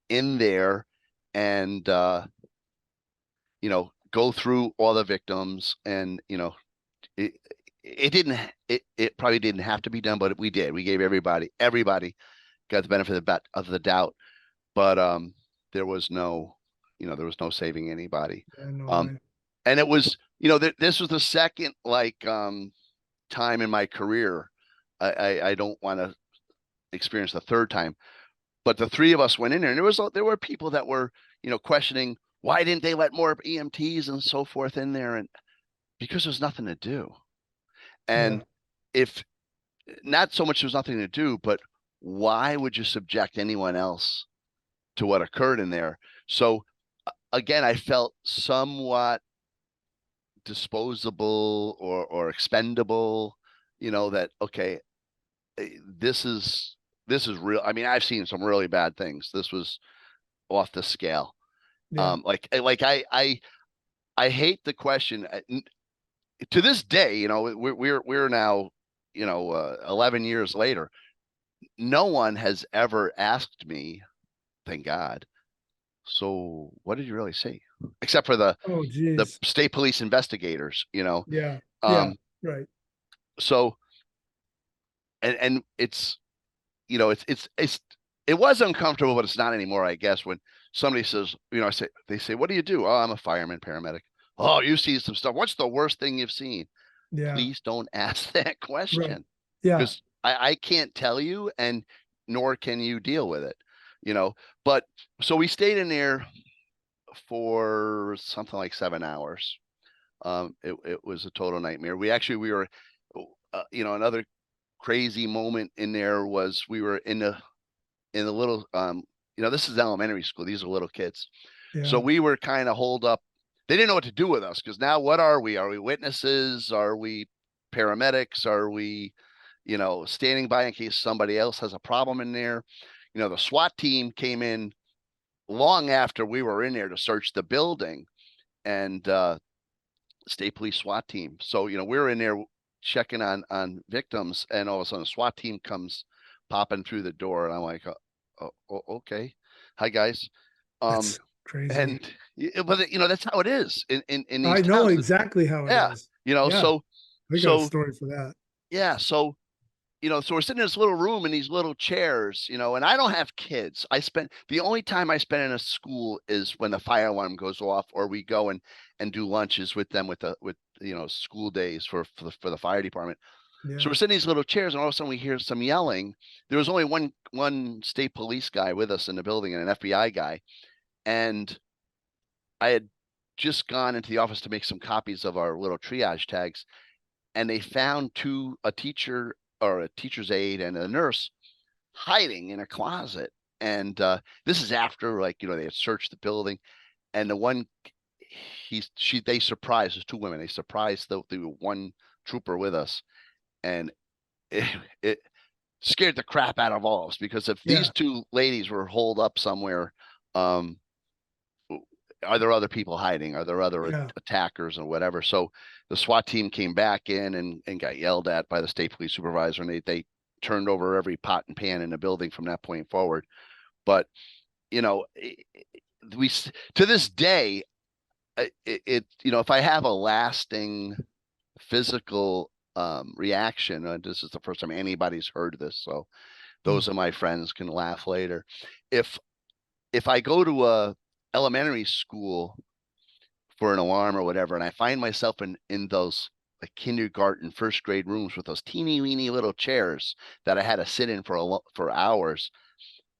[SPEAKER 2] in there, and go through all the victims. And it it probably didn't have to be done, but we did. We gave everybody got the benefit of the doubt. But there was no saving anybody.
[SPEAKER 1] Yeah. No
[SPEAKER 2] um
[SPEAKER 1] way.
[SPEAKER 2] and it was, this was the second, like, time in my career. I don't want to experience the third time, but the three of us went in there, and there were people that were, questioning why didn't they let more EMTs and so forth in there, and because there's nothing to do.
[SPEAKER 1] Yeah.
[SPEAKER 2] And if not so much there's nothing to do, but why would you subject anyone else to what occurred in there? So again, I felt somewhat disposable or expendable. That, okay, this is real. I mean, I've seen some really bad things. This was off the scale.
[SPEAKER 1] Yeah.
[SPEAKER 2] I hate the question. To this day, we're now, 11 years later. No one has ever asked me, thank God, so what did you really see? Except for
[SPEAKER 1] Oh,
[SPEAKER 2] the
[SPEAKER 1] geez.
[SPEAKER 2] state police investigators.
[SPEAKER 1] Yeah. Yeah.
[SPEAKER 2] Um,
[SPEAKER 1] Right.
[SPEAKER 2] so and it's, it was uncomfortable, but it's not anymore, I guess, when somebody says, they say, what do you do? Oh, I'm a fireman, paramedic. Oh, you see some stuff. What's the worst thing you've seen?
[SPEAKER 1] Yeah.
[SPEAKER 2] Please don't ask that
[SPEAKER 1] Right.
[SPEAKER 2] question,
[SPEAKER 1] Yeah.
[SPEAKER 2] because I can't tell you, and nor can you deal with it. you know but so we stayed in there for something like 7 hours. It was a total nightmare. We were, another crazy moment in there was, we were in the little, this is elementary school. These are little kids. So
[SPEAKER 1] Yeah.
[SPEAKER 2] we were kind of holed up. They didn't know what to do with us, because now what are we? Are we witnesses? Are we paramedics? Are we, standing by in case somebody else has a problem in there? The SWAT team came in long after we were in there to search the building, and state police SWAT team. So, we're in there checking on victims, and all of a sudden a SWAT team comes popping through the door, and I'm like, okay, hi guys. Um,
[SPEAKER 1] That's crazy.
[SPEAKER 2] and but that's how it is in these
[SPEAKER 1] I know
[SPEAKER 2] towns.
[SPEAKER 1] exactly how it
[SPEAKER 2] Yeah,
[SPEAKER 1] is. Yeah.
[SPEAKER 2] so
[SPEAKER 1] I got a
[SPEAKER 2] so
[SPEAKER 1] story for that.
[SPEAKER 2] yeah, so we're sitting in this little room in these little chairs, and I don't have kids. The only time I spend in a school is when the fire alarm goes off, or we go and do lunches with them with school days for the fire department. So
[SPEAKER 1] Yeah.
[SPEAKER 2] we're sitting in these little chairs, and all of a sudden we hear some yelling. There was only one state police guy with us in the building, and an FBI guy. And I had just gone into the office to make some copies of our little triage tags, and they found a teacher, or a teacher's aide, and a nurse hiding in a closet. And this is after, like, they had searched the building, and the one they surprised, there's two women, they surprised the one trooper with us, and it scared the crap out of all of us, because if these
[SPEAKER 1] Yeah.
[SPEAKER 2] two ladies were holed up somewhere, um are there other people hiding? Are there other
[SPEAKER 1] Yeah.
[SPEAKER 2] attackers or whatever? So the SWAT team came back in and got yelled at by the state police supervisor, and they turned over every pot and pan in the building from that point forward. But you know, we to this day, if I have a lasting physical reaction, this is the first time anybody's heard this, so
[SPEAKER 1] Mm.
[SPEAKER 2] those of my friends can laugh later. If I go to a elementary school for an alarm or whatever, and I find myself in those like kindergarten, first grade rooms with those teeny weeny little chairs that I had to sit in for hours,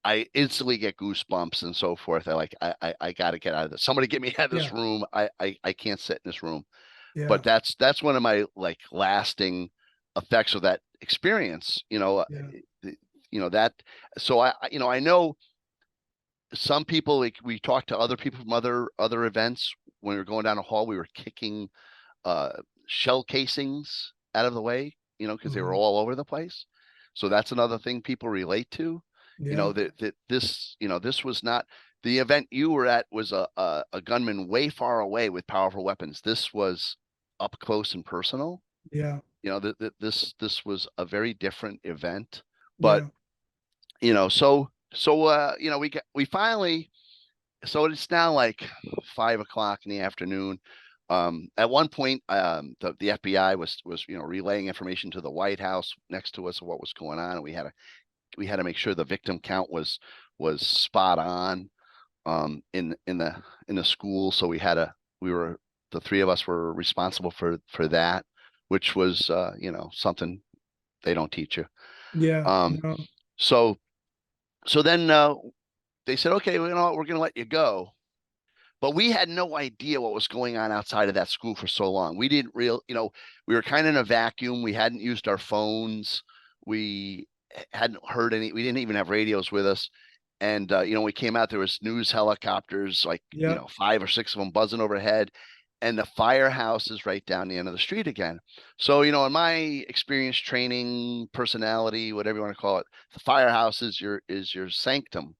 [SPEAKER 2] I instantly get goosebumps and so forth. I got to get out of this. Somebody get me out of this
[SPEAKER 1] Yeah.
[SPEAKER 2] room. I can't sit in this room.
[SPEAKER 1] Yeah.
[SPEAKER 2] But that's one of my like lasting effects of that experience.
[SPEAKER 1] Yeah.
[SPEAKER 2] That. So I know some people, like we talked to other people from other events when we were going down a hall, we were kicking uh shell casings out of the way, because they were
[SPEAKER 1] Hmm.
[SPEAKER 2] all over the place. So that's another thing people relate to,
[SPEAKER 1] Yeah.
[SPEAKER 2] that this was not the event you were at was a gunman way far away with powerful weapons. This was up close and personal.
[SPEAKER 1] Yeah.
[SPEAKER 2] This was a very different event. But
[SPEAKER 1] Yeah.
[SPEAKER 2] we finally, so it's now like 5 o'clock in the afternoon. At one point, the FBI was relaying information to the White House next to us of what was going on, and we had to make sure the victim count was spot on, in the school. So the three of us were responsible for that, which was something they don't teach you.
[SPEAKER 1] Yeah.
[SPEAKER 2] Um,
[SPEAKER 1] No.
[SPEAKER 2] so then they said, okay, we're going to let you go. But we had no idea what was going on outside of that school for so long. We didn't we were kind of in a vacuum. We hadn't used our phones. We hadn't heard we didn't even have radios with us. And, we came out, there was news helicopters, like,
[SPEAKER 1] Yeah.
[SPEAKER 2] 5 or 6 of them buzzing overhead. And the firehouse is right down the end of the street again. So, in my experience, training, personality, whatever you want to call it, the firehouse is your sanctum.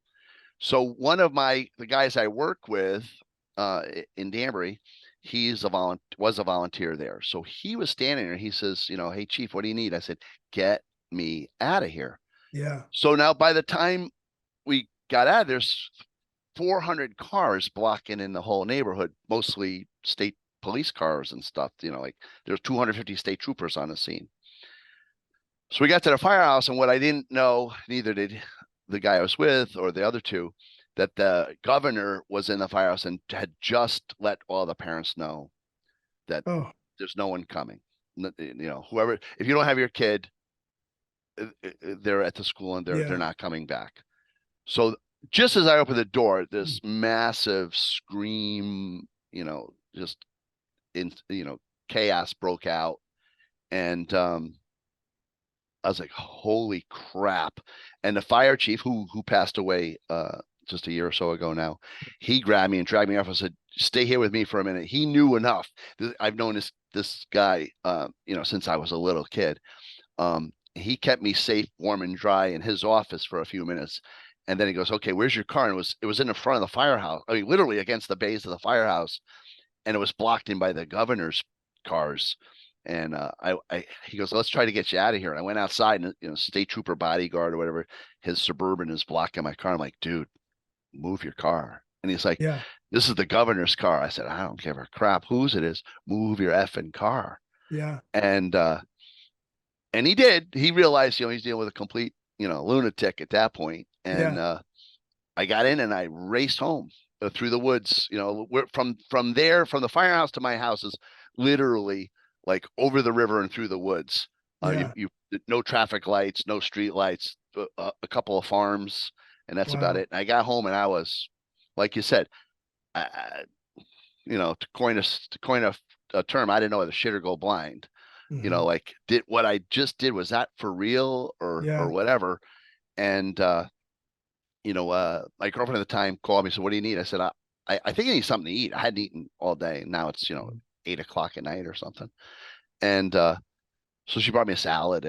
[SPEAKER 2] So one of the guys I work with in Danbury, was a volunteer there. So he was standing there. He says, hey chief, what do you need? I said, get me out of here.
[SPEAKER 1] Yeah.
[SPEAKER 2] So now by the time we got out, there's 400 cars blocking in the whole neighborhood, mostly state police cars and stuff. Like there's 250 state troopers on the scene. So we got to the firehouse, and what I didn't know, neither did the guy I was with or the other two, that the governor was in the firehouse and had just let all the parents know that
[SPEAKER 1] Oh.
[SPEAKER 2] there's no one coming. Whoever, if you don't have your kid, they're at the school and they're
[SPEAKER 1] Yeah.
[SPEAKER 2] not coming back. So just as I opened the door,
[SPEAKER 1] Mm.
[SPEAKER 2] this massive scream, just in chaos broke out, and I was like, holy crap. And the fire chief who passed away just a year or so ago now, he grabbed me and dragged me off and said, stay here with me for a minute. He knew enough. I've known this guy since I was a little kid. He kept me safe, warm and dry in his office for a few minutes. And then he goes, okay, where's your car? And it was in the front of the firehouse. I mean, literally against the base of the firehouse. And it was blocked in by the governor's cars. And he goes, let's try to get you out of here. And I went outside, and state trooper bodyguard or whatever, his Suburban is blocking my car. I'm like, dude, move your car. And he's like,
[SPEAKER 1] Yeah.
[SPEAKER 2] this is the governor's car. I said, I don't give a crap whose it is. Move your effing car.
[SPEAKER 1] Yeah.
[SPEAKER 2] And he did. He realized, he's dealing with a complete, lunatic at that point. And
[SPEAKER 1] Yeah.
[SPEAKER 2] I got in and I raced home through the woods. From there, from the firehouse to my house is literally like over the river and through the woods.
[SPEAKER 1] Yeah.
[SPEAKER 2] No traffic lights, no street lights, a couple of farms, and that's about
[SPEAKER 1] Wow.
[SPEAKER 2] it. And I got home and I was, like you said, to coin a term, I didn't know whether shit or go blind.
[SPEAKER 1] Hmm.
[SPEAKER 2] Like did what I just did, was that for real or
[SPEAKER 1] Yeah.
[SPEAKER 2] whatever? And my girlfriend at the time called me, said, what do you need? I said, I think I need something to eat. I hadn't eaten all day. And now it's,
[SPEAKER 1] Mhm.
[SPEAKER 2] 8 o'clock at night or something. And so she brought me a salad,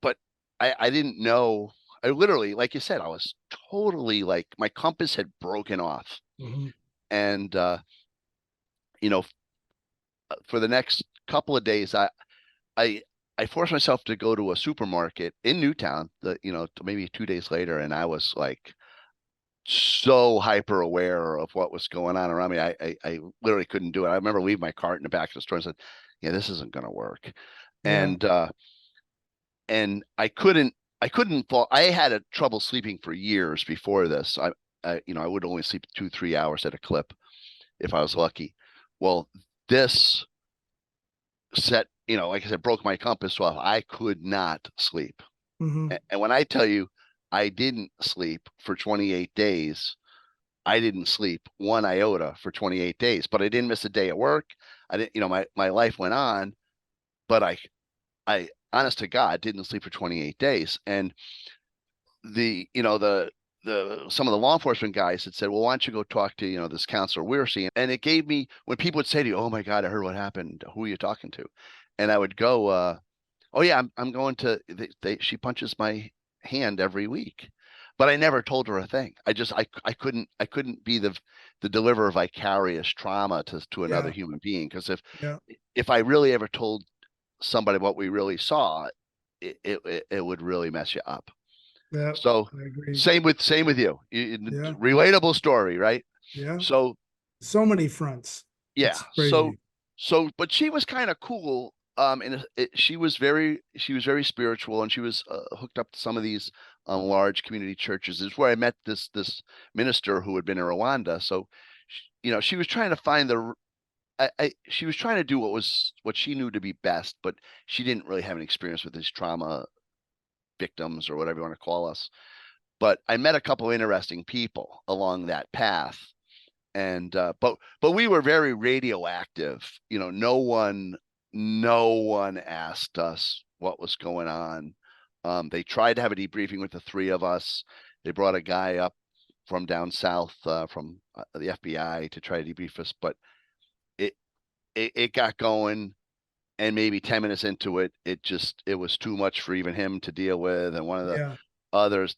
[SPEAKER 2] but I didn't know. I literally, like you said, I was totally like my compass had broken off.
[SPEAKER 1] Mhm.
[SPEAKER 2] And you know, for the next couple of days, I I forced myself to go to a supermarket in Newtown, maybe 2 days later, and I was like so hyper aware of what was going on around me. I literally couldn't do it. I remember leaving my cart in the back of the store and said, "Yeah, this isn't going to work."
[SPEAKER 1] Yeah.
[SPEAKER 2] And I couldn't fall. I had a trouble sleeping for years before this. I would only sleep 2-3 hours at a clip if I was lucky. Well, this set, like I said, broke my compass. So I could not sleep.
[SPEAKER 1] Hmm.
[SPEAKER 2] And when I tell you I didn't sleep for 28 days, I didn't sleep one iota for 28 days, but I didn't miss a day at work. I didn't, my life went on, but I honest to God didn't sleep for 28 days. And some of the law enforcement guys had said, well, why don't you go talk to, this counselor we're seeing? And it gave me, when people would say to you, oh my God, I heard what happened. Who are you talking to? And I would go, oh yeah, I'm going to, she punches my hand every week, but I never told her a thing. I couldn't be the deliverer of vicarious trauma to another
[SPEAKER 1] Yeah.
[SPEAKER 2] human being. Cause
[SPEAKER 1] Yeah.
[SPEAKER 2] if I really ever told somebody what we really saw, it would really mess you up.
[SPEAKER 1] Yeah.
[SPEAKER 2] So
[SPEAKER 1] I agree.
[SPEAKER 2] same with you.
[SPEAKER 1] Yeah.
[SPEAKER 2] Relatable story, right?
[SPEAKER 1] Yeah.
[SPEAKER 2] So
[SPEAKER 1] So many fronts.
[SPEAKER 2] yeah,
[SPEAKER 1] It's
[SPEAKER 2] so
[SPEAKER 1] crazy.
[SPEAKER 2] but she was kind of cool. And she was very spiritual, and she was hooked up to some of these large community churches. This is where I met this minister who had been in Rwanda. So, she was trying to find she was trying to do what she knew to be best, but she didn't really have any experience with these trauma victims or whatever you want to call us. But I met a couple interesting people along that path, and but we were very radioactive. No one asked us what was going on. They tried to have a debriefing with the three of us. They brought a guy up from down south, from the FBI, to try to debrief us, but it it got going, and maybe 10 minutes into it, it was too much for even him to deal with. And one of the
[SPEAKER 1] Yeah.
[SPEAKER 2] other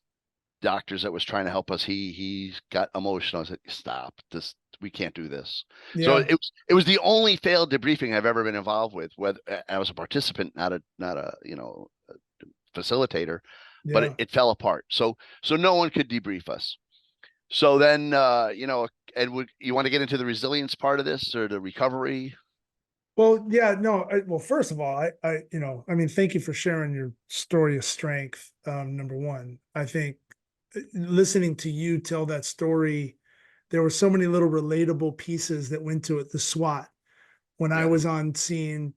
[SPEAKER 2] doctors that was trying to help us, he got emotional. I said, stop this, we can't do this. So
[SPEAKER 1] Yeah.
[SPEAKER 2] it was the only failed debriefing I've ever been involved with, whether I was a participant, not a facilitator, but
[SPEAKER 1] Yeah.
[SPEAKER 2] it fell apart. So no one could debrief us. So then, and you want to get into the resilience part of this, or the recovery?
[SPEAKER 1] Well, yeah, no, well, first of all, I mean, thank you for sharing your story of strength. Number one, I think listening to you tell that story, there were so many little relatable pieces that went to it. The SWAT, when I
[SPEAKER 2] Yeah.
[SPEAKER 1] was on scene,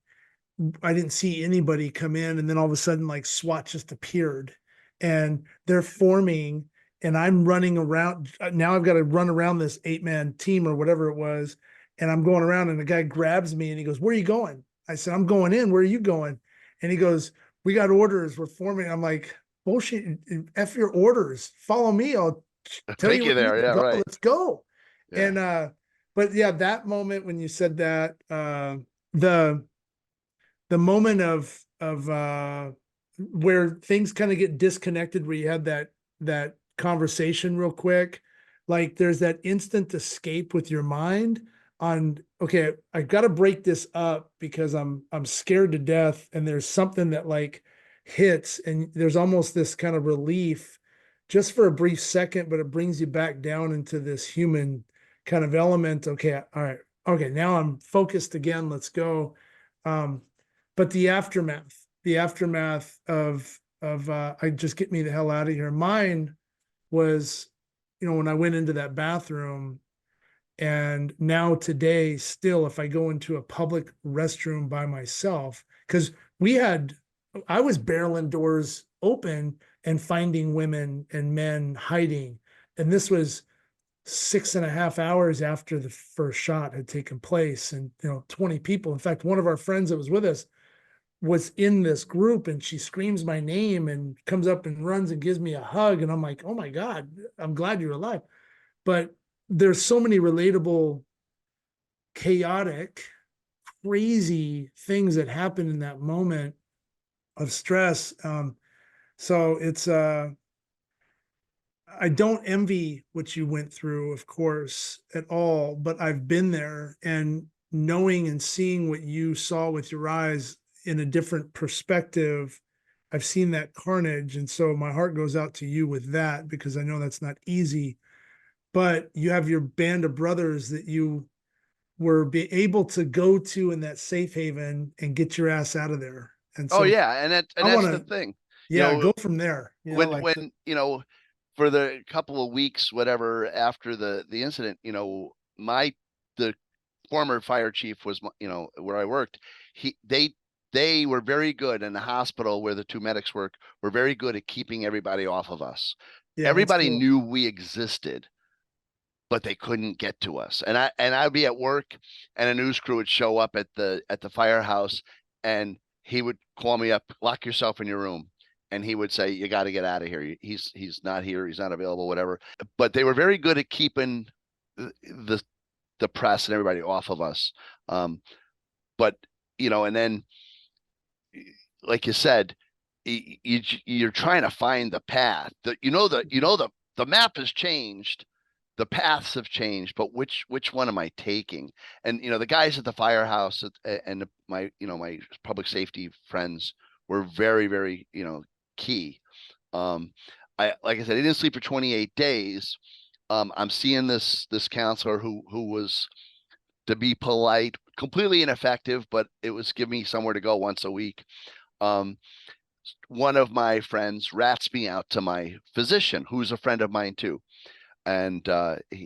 [SPEAKER 1] I didn't see anybody come in, and then all of a sudden, like SWAT just appeared, and they're forming, and I'm running around. Now I've got to run around this 8-man team or whatever it was, and I'm going around, and the guy grabs me and he goes, "Where are you going?" I said, "I'm going in. Where are you going?" And he goes, "We got orders. We're forming." I'm like, "Bullshit! F your orders. Follow me. I'll tell
[SPEAKER 2] Take
[SPEAKER 1] you
[SPEAKER 2] you
[SPEAKER 1] where you
[SPEAKER 2] there.
[SPEAKER 1] need to
[SPEAKER 2] Yeah,
[SPEAKER 1] go.
[SPEAKER 2] right.
[SPEAKER 1] Let's go."
[SPEAKER 2] Yeah.
[SPEAKER 1] And but yeah, that moment when you said that, the moment of where things kind of get disconnected, where you had that conversation real quick, like there's that instant escape with your mind on, okay, I got to break this up because I'm scared to death, and there's something that like hits, and there's almost this kind of relief just for a brief second, but it brings you back down into this human kind of element. Okay, all right, okay, now I'm focused again, let's go. um but the aftermath of I just get me the hell out of here. Mine was, when I went into that bathroom, and now today, still, if I go into a public restroom by myself, because I was barreling doors open and finding women and men hiding. And this was 6.5 hours after the first shot had taken place. And, 20 people. In fact, one of our friends that was with us was in this group, and she screams my name and comes up and runs and gives me a hug. And I'm like, oh my God, I'm glad you're alive. But there's so many relatable, chaotic, crazy things that happen in that moment of stress. So I don't envy what you went through, of course, at all, but I've been there, and knowing and seeing what you saw with your eyes in a different perspective, I've seen that carnage. And so my heart goes out to you with that, because I know that's not easy. But you have your band of brothers that you were be able to go to in that safe haven and get your ass out of there. And
[SPEAKER 2] Oh
[SPEAKER 1] so
[SPEAKER 2] yeah, and
[SPEAKER 1] I want
[SPEAKER 2] that's the
[SPEAKER 1] to,
[SPEAKER 2] thing. You
[SPEAKER 1] yeah,
[SPEAKER 2] know,
[SPEAKER 1] go from there.
[SPEAKER 2] when for the couple of weeks, whatever, after the incident, the former fire chief was, where I worked. He they were very good in the hospital where the two medics were very good at keeping everybody off of us.
[SPEAKER 1] Yeah, that's
[SPEAKER 2] Everybody
[SPEAKER 1] cool.
[SPEAKER 2] knew we existed, but they couldn't get to us. And I'd be at work, and a news crew would show up at the firehouse, and he would call me up, lock yourself in your room. And he would say, you got to get out of here. He's not here. He's not available, whatever. But they were very good at keeping the the press and everybody off of us. Um, but and then, like you said, you're trying to find the path. The map has changed, the paths have changed, but which one am I taking? And the guys at the firehouse and my public safety friends were very, very key. Um, I like I said, I didn't sleep for 28 days. I'm seeing this counselor who was, to be polite, completely ineffective, but it was giving me somewhere to go once a week. Um, One of my friends rats me out to my physician, who's a friend of mine too, and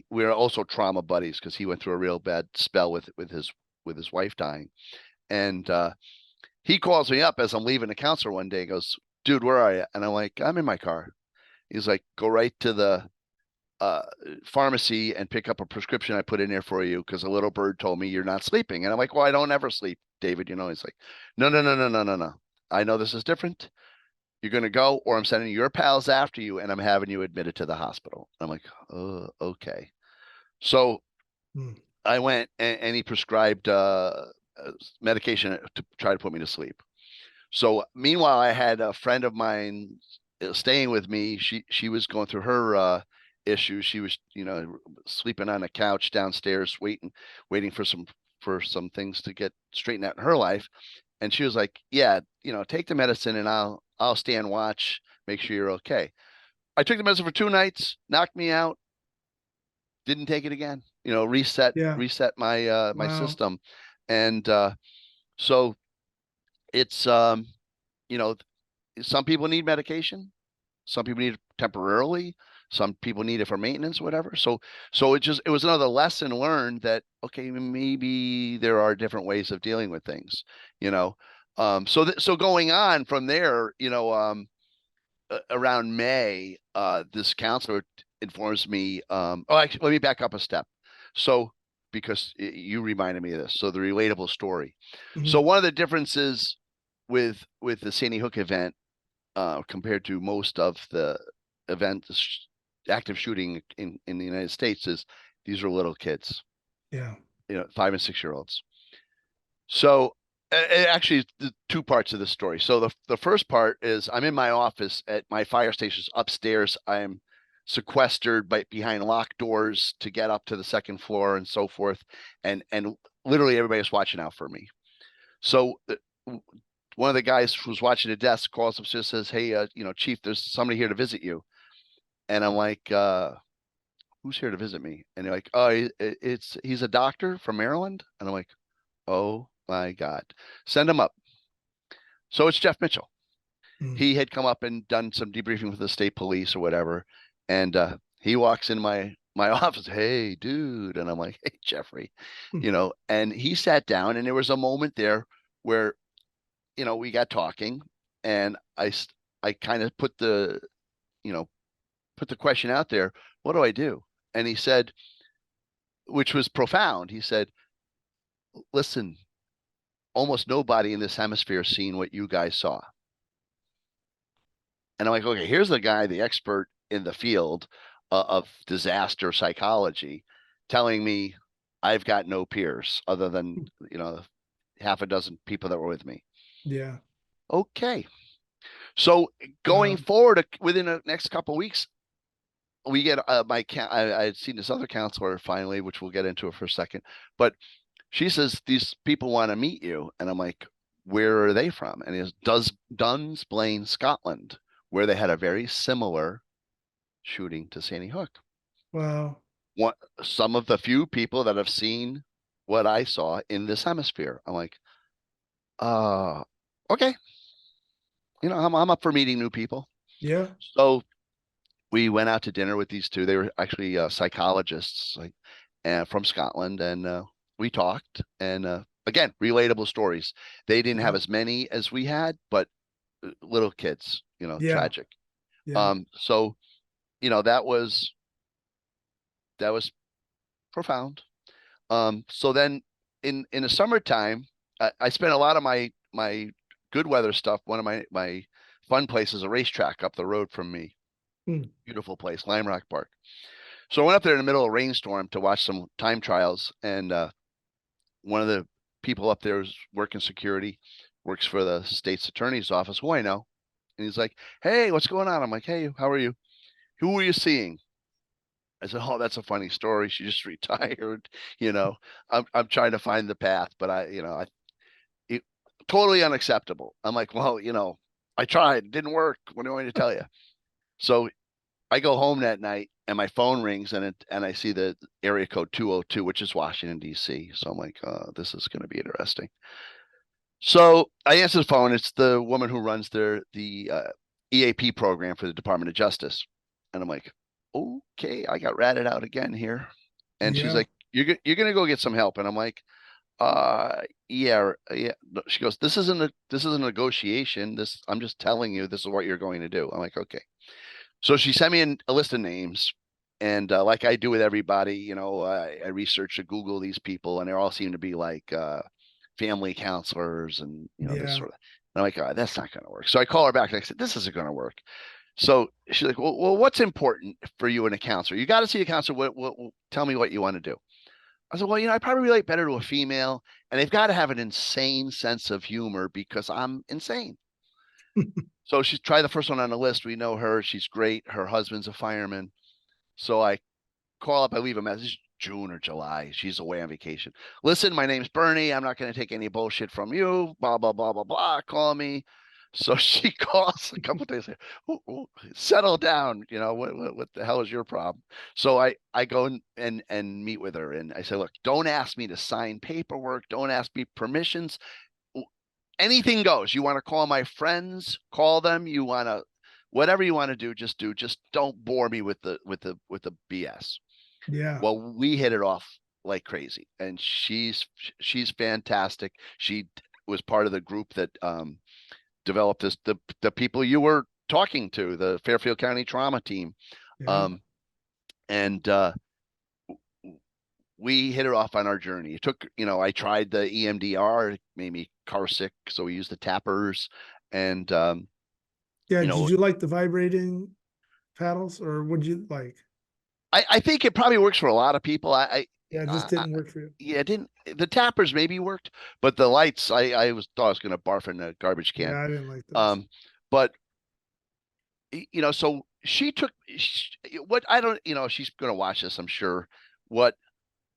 [SPEAKER 2] we're also trauma buddies because he went through a real bad spell with his wife dying, and he calls me up as I'm leaving the counselor one day. He goes, "Dude, where are you?" And I'm like, "I'm in my car." He's like, "Go right to the uh, pharmacy and pick up a prescription I put in there for you because a little bird told me you're not sleeping." And I'm like, "Well, I don't ever sleep, David." He's like, "No, no, no, no, no, no, no. I know this is different. You're going to go, or I'm sending your pals after you, and I'm having you admitted to the hospital." I'm like, "Oh, okay." So
[SPEAKER 1] Hmm.
[SPEAKER 2] I went, and he prescribed medication to try to put me to sleep. So meanwhile, I had a friend of mine staying with me. She was going through her issues. She was, sleeping on a couch downstairs, waiting for some things to get straightened out in her life. And she was like, "Yeah, take the medicine, and I'll stand watch, make sure you're okay." I took the medicine for 2 nights, knocked me out. Didn't take it again. Reset
[SPEAKER 1] Yeah.
[SPEAKER 2] reset my
[SPEAKER 1] Wow.
[SPEAKER 2] system, and so it's you know some people need medication. Some people need it temporarily. Some people need it for maintenance, whatever. So it was another lesson learned that, okay, maybe there are different ways of dealing with things, you know. So going on from there, around May, this counselor informs me. Actually, let me back up a step. So, because you reminded me of this, so the relatable story. So
[SPEAKER 1] Mhm.
[SPEAKER 2] one of the differences with the Sandy Hook event, compared to most of the events, active shooting in the United States, is these are little kids,
[SPEAKER 1] Yeah.
[SPEAKER 2] 5 and 6 year olds. So actually, the two parts of the story. So the first part is I'm in my office at my fire stations upstairs. I'm sequestered behind locked doors to get up to the second floor and so forth, and literally everybody's watching out for me. So one of the guys who's watching the desk calls upstairs, says, "Hey, Chief, there's somebody here to visit you." And I'm like, "Who's here to visit me?" And they're like, "Oh, he's a doctor from Maryland." And I'm like, "Oh my God, send him up." So it's Jeff Mitchell.
[SPEAKER 1] Mm.
[SPEAKER 2] He had come up and done some debriefing with the state police or whatever, and he walks in my office. "Hey, dude," and I'm like, "Hey, Jeffrey,"
[SPEAKER 1] Mm.
[SPEAKER 2] and he sat down, and there was a moment there where we got talking, and I kind of you know put the question out there, "What do I do?" And he said, which was profound. He said, "Listen, almost nobody in this hemisphere has seen what you guys saw." And I'm like, "Okay, here's the guy, the expert in the field of disaster psychology, telling me I've got no peers other than, half a dozen people that were with me."
[SPEAKER 1] Yeah.
[SPEAKER 2] Okay. So going
[SPEAKER 1] Wow.
[SPEAKER 2] forward, within the next couple of weeks, we get I had seen this other counselor finally, which we'll get into it for a second, but she says these people want to meet you, and I'm like, where are they from? And he goes, does Duns Blaine, Scotland, where they had a very similar shooting to Sandy Hook.
[SPEAKER 1] Wow.
[SPEAKER 2] One, some of the few people that have seen what I saw in this hemisphere. I'm like, uh, okay, I'm up for meeting new people.
[SPEAKER 1] Yeah.
[SPEAKER 2] So we went out to dinner with these two. They were actually psychologists, like, from Scotland, and we talked. And again, relatable stories. They didn't have
[SPEAKER 1] Yeah.
[SPEAKER 2] as many as we had, but little kids,
[SPEAKER 1] Yeah.
[SPEAKER 2] tragic.
[SPEAKER 1] Yeah.
[SPEAKER 2] So that was profound. So then in the summertime, I spent a lot of my good weather stuff. One of my fun places, a racetrack up the road from me.
[SPEAKER 1] Hmm.
[SPEAKER 2] Beautiful place, Lime Rock Park. So I went up there in the middle of a rainstorm to watch some time trials, and one of the people up there is working security, works for the state's attorney's office, who I know. And he's like, "Hey, what's going on?" I'm like, "Hey, how are you? Who are you seeing?" I said, "Oh, that's a funny story. She just retired. You know, I'm trying to find the path, but it, totally unacceptable." I'm like, "Well, I tried. It didn't work. What do I want to tell you?" So I go home that night and my phone rings, and I see the area code 202, which is Washington D.C. So I'm like, this is going to be interesting. So I answer the phone. It's the woman who runs the EAP program for the Department of Justice, and I'm like, okay, I got ratted out again here. And she's
[SPEAKER 1] Yeah.
[SPEAKER 2] like, you're gonna go get some help, and I'm like, yeah, yeah. She goes, this is a negotiation. I'm just telling you this is what you're going to do. I'm like, okay. So she sent me a list of names, and like I do with everybody, I research to Google these people, and they all seem to be like family counselors and this
[SPEAKER 1] Yeah.
[SPEAKER 2] sort of. And I'm like, that's not going to work. So I call her back, and I said, this isn't going to work. So she's like, well, what's important for you in a counselor? You got to see a counselor. Tell me what you want to do. I said, well, I probably relate better to a female, and they've got to have an insane sense of humor because I'm insane. So she's tried the first one on the list. We know her. She's great. Her husband's a fireman. So I call up, I leave a message, June or July. She's away on vacation. Listen, my name's Bernie. I'm not going to take any bullshit from you. Blah, blah, blah, blah, blah. Call me. So she calls a couple days later. Ooh, settle down. What the hell is your problem? So I go and meet with her, and I say, look, don't ask me to sign paperwork. Don't ask me permissions. Anything goes. You want to call my friends, call them. You want to, whatever you want to do, just do. Just don't bore me with the BS.
[SPEAKER 1] Yeah.
[SPEAKER 2] Well, we hit it off like crazy, and she's fantastic. She was part of the group that developed the people you were talking to, the Fairfield County Trauma Team,
[SPEAKER 1] Yeah.
[SPEAKER 2] um, and we hit it off on our journey. It took, I tried the EMDR, it made me car sick, so we used the tappers, and
[SPEAKER 1] Yeah.
[SPEAKER 2] you
[SPEAKER 1] Did
[SPEAKER 2] know,
[SPEAKER 1] you like the vibrating paddles, or would you like?
[SPEAKER 2] I think it probably works for a lot of people.
[SPEAKER 1] Yeah, it just
[SPEAKER 2] I
[SPEAKER 1] didn't work for you.
[SPEAKER 2] yeah, it didn't. The tappers maybe worked, but the lights, thought I was going to barf in a garbage
[SPEAKER 1] Yeah,
[SPEAKER 2] can.
[SPEAKER 1] I didn't like those.
[SPEAKER 2] Um, but so what I don't, she's going to watch this, I'm sure. What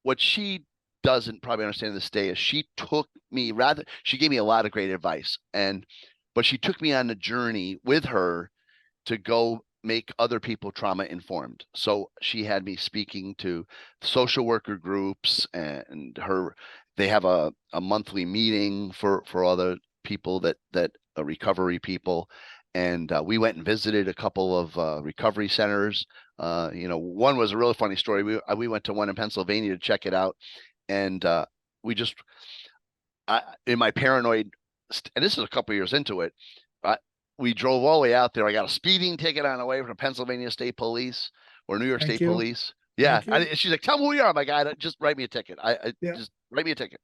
[SPEAKER 2] what she doesn't probably understand this day is she gave me a lot of great advice, but she took me on the journey with her to go make other people trauma informed. So she had me speaking to social worker groups, and they have a monthly meeting for other people that recovery people. And we went and visited a couple of recovery centers. One was a really funny story. We went to one in Pennsylvania to check it out, and we just in my paranoid, and this is a couple years into it, I, we drove all the way out there. I got a speeding ticket on the way from Pennsylvania State Police or New York
[SPEAKER 1] Thank
[SPEAKER 2] State
[SPEAKER 1] you.
[SPEAKER 2] Police. Yeah,
[SPEAKER 1] Thank you.
[SPEAKER 2] she's like, "Tell me who you are." My guy, just write me a ticket. I
[SPEAKER 1] Yeah.
[SPEAKER 2] just write me a ticket.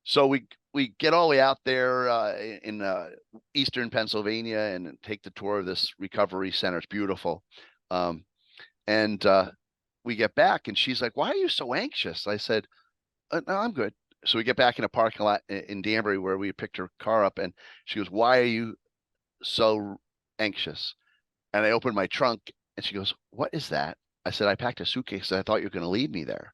[SPEAKER 2] So we get all the way out there in eastern Pennsylvania and take the tour of this recovery center. It's beautiful, um, and we get back, and she's like, "Why are you so anxious?" I said, "No, I'm good." So we get back in a parking lot in Danbury where we picked her car up, and she goes, "Why are you so anxious?" And I opened my trunk, and she goes, "What is that?" I said, I packed a suitcase. I thought you were going to leave me there.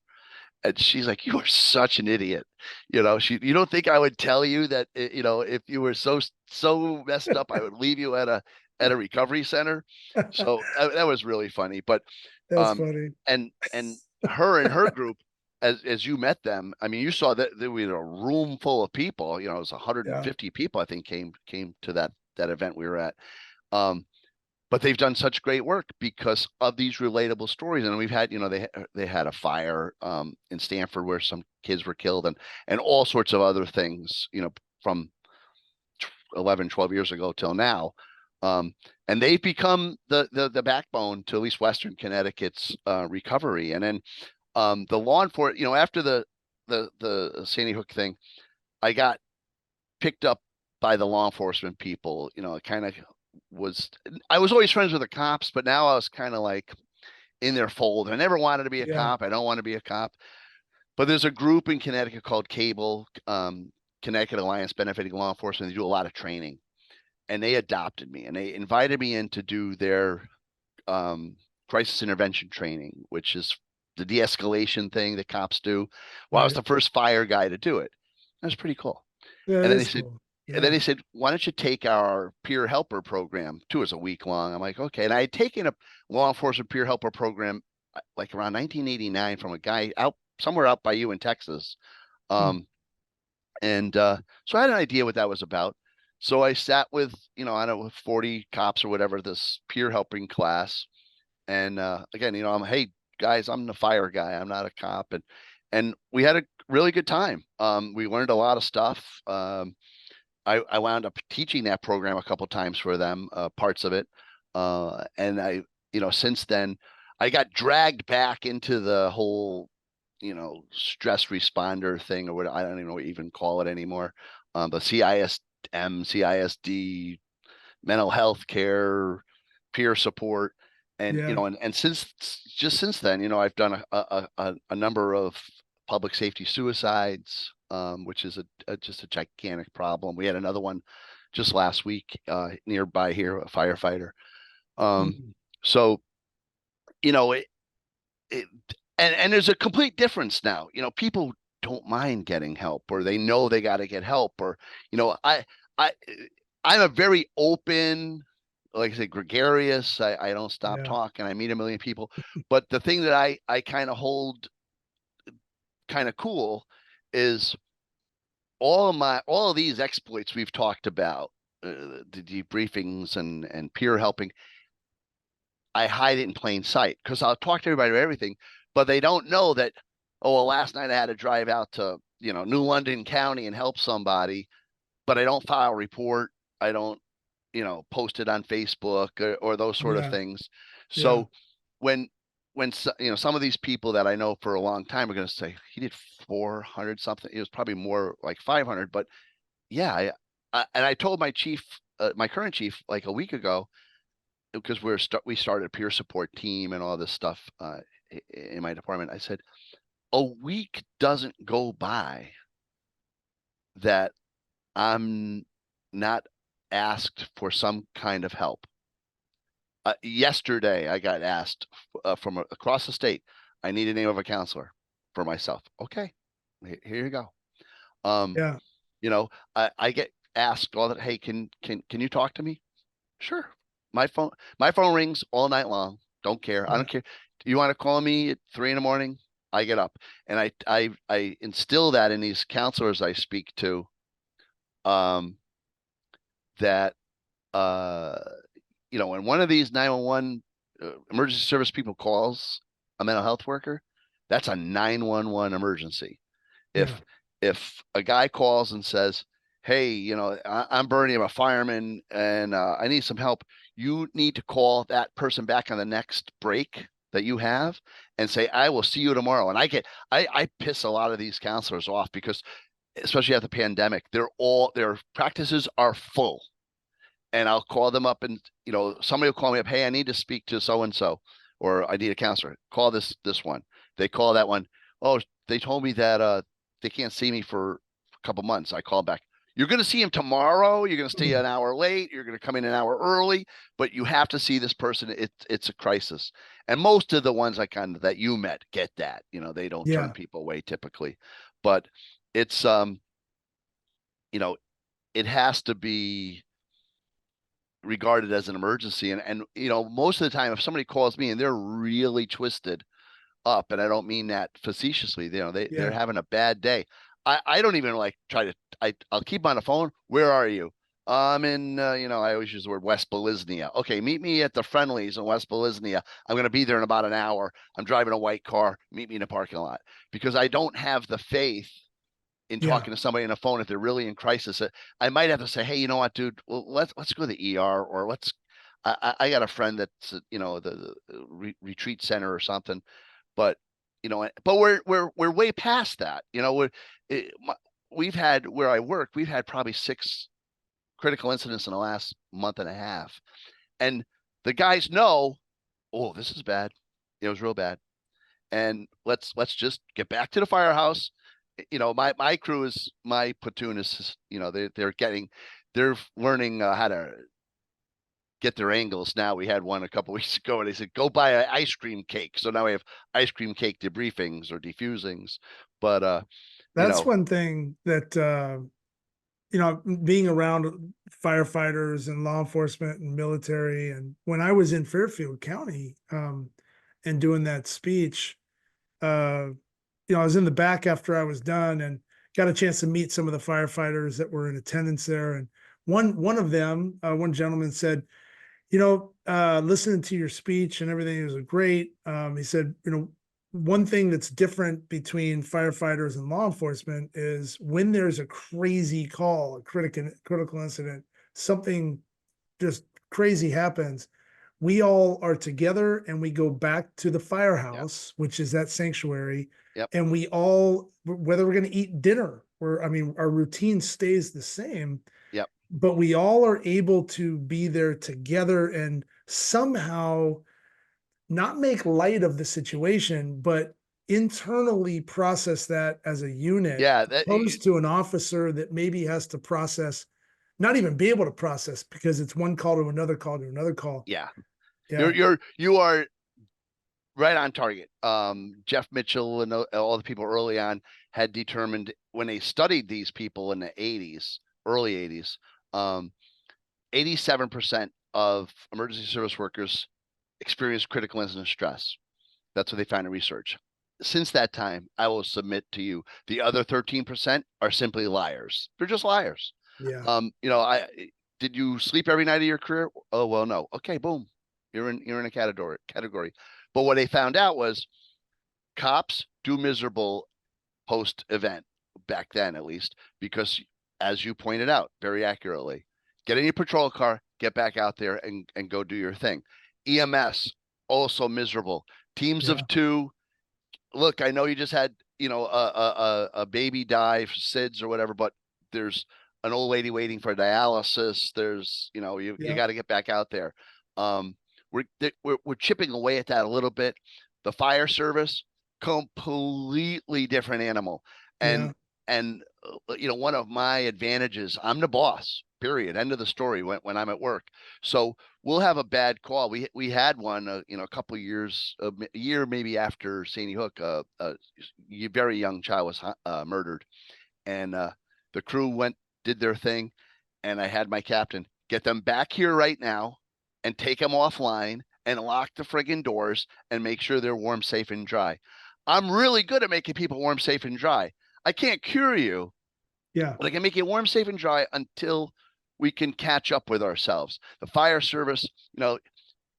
[SPEAKER 2] And she's like, you are such an idiot. You don't think I would tell you that, if you were so messed up, I would leave you at a recovery center. So that was really funny. But,
[SPEAKER 1] That's
[SPEAKER 2] um,
[SPEAKER 1] funny.
[SPEAKER 2] and her and her group, as you met them, I mean, you saw that there was a room full of people, it was
[SPEAKER 1] Yeah.
[SPEAKER 2] 150 people, I think came to that event we were at. Um, but they've done such great work because of these relatable stories. And we've had, they had a fire in Stanford where some kids were killed, and all sorts of other things, from 11, 12 years ago till now. Um, and they've become the backbone to at least Western Connecticut's recovery. And then the law enforcement, after the Sandy Hook thing, I got picked up by the law enforcement people. It kind of was, I was always friends with the cops, but now I was kind of like in their fold. I never wanted to be a
[SPEAKER 1] Yeah.
[SPEAKER 2] cop. I don't want to be a cop. But there's a group in Connecticut called Cable, Connecticut Alliance Benefiting Law Enforcement. They do a lot of training, and they adopted me and they invited me in to do their crisis intervention training, which is the de-escalation thing that cops do. Well, I was
[SPEAKER 1] Right.
[SPEAKER 2] the first fire guy to do it. That was pretty cool.
[SPEAKER 1] Yeah, it
[SPEAKER 2] And then they
[SPEAKER 1] is
[SPEAKER 2] said,
[SPEAKER 1] cool.
[SPEAKER 2] and then
[SPEAKER 1] Yeah.
[SPEAKER 2] they said, why don't you take our peer helper program? Two is a week long. I'm like, okay. And I had taken a law enforcement peer helper program like around 1989 from a guy out somewhere out by you in Texas.
[SPEAKER 1] Hmm.
[SPEAKER 2] Um, and so I had an idea what that was about. So I sat with, I don't know, 40 cops or whatever, this peer helping class. And again, hey guys, I'm the fire guy. I'm not a cop. And we had a really good time. We learned a lot of stuff. I wound up teaching that program a couple times for them, parts of it. And since then, I got dragged back into the whole, stress responder thing, or what, I don't even know what you even call it anymore. The CISM, CISD, mental health care, peer support. And,
[SPEAKER 1] Yeah.
[SPEAKER 2] and since then, I've done a number of public safety suicides, which is just a gigantic problem. We had another one just last week nearby here, a firefighter. Um,
[SPEAKER 1] Mhm.
[SPEAKER 2] so, it, it and there's a complete difference now. People don't mind getting help, or they know they got to get help, or I I'm a very open, like I say, gregarious. I don't stop
[SPEAKER 1] Yeah.
[SPEAKER 2] talking. I meet a million people, but the thing that I kind of hold kind of cool is all of these exploits we've talked about, the debriefings and peer helping. I hide it in plain sight because I'll talk to everybody about everything, but they don't know that. Oh, well, last night I had to drive out to New London County and help somebody, but I don't file a report. I don't post it on Facebook, or those sort of
[SPEAKER 1] Yeah.
[SPEAKER 2] things.
[SPEAKER 1] Yeah.
[SPEAKER 2] So when some of these people that I know for a long time are going to say he did 400 something. It was probably more like 500, but yeah, and I told my chief, my current chief, like a week ago, because we started a peer support team and all this stuff in my department. I said a week doesn't go by that I'm not asked for some kind of help. Yesterday, I got asked from across the state. I need a name of a counselor for myself. Okay, here you go. Um,
[SPEAKER 1] Yeah.
[SPEAKER 2] you know, I get asked all that. Hey, can you talk to me? Sure. My phone rings all night long. Don't care. I
[SPEAKER 1] Yeah.
[SPEAKER 2] don't care. You want to call me at 3 in the morning? I get up, and I instill that in these counselors I speak to. Um, that uh when one of these 911 emergency service people calls a mental health worker, that's a 911 emergency.
[SPEAKER 1] Yeah.
[SPEAKER 2] If a guy calls and says, hey, I'm Bernie, I'm a fireman, and I need some help, you need to call that person back on the next break that you have and say, I will see you tomorrow. And I piss a lot of these counselors off because, especially after the pandemic, their practices are full, and I'll call them up, and somebody will call me up. Hey, I need to speak to so and so, or I need a counselor. Call this one. They call that one. Oh, they told me that they can't see me for a couple months. I call back. You're going to see him tomorrow. You're going to stay an hour late. You're going to come in an hour early, but you have to see this person. It's a crisis. And most of the ones that you met get that, they don't turn
[SPEAKER 1] Yeah.
[SPEAKER 2] people away typically, but it's, it has to be regarded as an emergency. And most of the time, if somebody calls me and they're really twisted up, and I don't mean that facetiously, they're
[SPEAKER 1] Yeah.
[SPEAKER 2] having a bad day. I don't even like try to, I'll keep on the phone. Where are you? I'm in, I always use the word West Beliznia. Okay, meet me at the Friendlies in West Beliznia. I'm going to be there in about an hour. I'm driving a white car. Meet me in the parking lot, because I don't have the faith in
[SPEAKER 1] Yeah.
[SPEAKER 2] talking to somebody on the phone if they're really in crisis. I might have to say, hey, you know what, dude? Well, let's go to the ER, or let's. I got a friend that's the retreat center or something, but but we're way past that. We've had, where I work, we've had probably 6 critical incidents in the last month and a half, and the guys know, oh, this is bad. It was real bad, and let's just get back to the firehouse. My crew is, my platoon is, they're learning how to get their angles now. We had one a couple weeks ago, and they said, go buy an ice cream cake. So now we have ice cream cake debriefings or defusings. But
[SPEAKER 1] That's one thing that being around firefighters and law enforcement and military, and when I was in Fairfield County, and doing that speech, uh, I was in the back after I was done and got a chance to meet some of the firefighters that were in attendance there. And one of them, one gentleman said, listening to your speech and everything, it was great. He said, one thing that's different between firefighters and law enforcement is when there's a crazy call, a critical incident, something just crazy happens, we all are together and we go back to the
[SPEAKER 2] yep,
[SPEAKER 1] firehouse, which is that sanctuary,
[SPEAKER 2] yep,
[SPEAKER 1] and we all, whether we're going to eat dinner, or I mean, our routine stays the same,
[SPEAKER 2] yep,
[SPEAKER 1] but we all are able to be there together and somehow not make light of the situation, but internally process that as a unit,
[SPEAKER 2] yeah.
[SPEAKER 1] opposed to an officer that maybe has to process, not even be able to process, because it's one call to another call to another call.
[SPEAKER 2] Yeah,
[SPEAKER 1] Yeah.
[SPEAKER 2] you are right on target. Jeff Mitchell and all the people early on had determined, when they studied these people in the 80s, early 80s, 87% of emergency service workers experience critical incident stress. That's what they found in research. Since that time, I will submit to you, the other 13% are simply liars. They're just liars.
[SPEAKER 1] Yeah.
[SPEAKER 2] I did you sleep every night of your career? Oh, well, no. Okay, boom. You're in a category. But what they found out was cops do miserable post event, back then at least, because, as you pointed out very accurately, get in your patrol car, get back out there and go do your thing. EMS, also miserable. Teams
[SPEAKER 1] Yeah.
[SPEAKER 2] of 2. Look, I know you just had, a baby die for SIDS or whatever, but there's an old lady waiting for dialysis. There's, you
[SPEAKER 1] Yeah.
[SPEAKER 2] got to get back out there. Um, we're chipping away at that a little bit. The fire service, completely different animal. And
[SPEAKER 1] Yeah.
[SPEAKER 2] and one of my advantages, I'm the boss. Period. End of the story. When I'm at work, so we'll have a bad call. We had one, a couple of years, a year maybe after Sandy Hook. A very young child was murdered, and the crew did their thing, and I had my captain get them back here right now, and take them offline, and lock the friggin' doors, and make sure they're warm, safe, and dry. I'm really good at making people warm, safe, and dry. I can't cure you,
[SPEAKER 1] Yeah.
[SPEAKER 2] but I can make it warm, safe, and dry until we can catch up with ourselves. The fire service,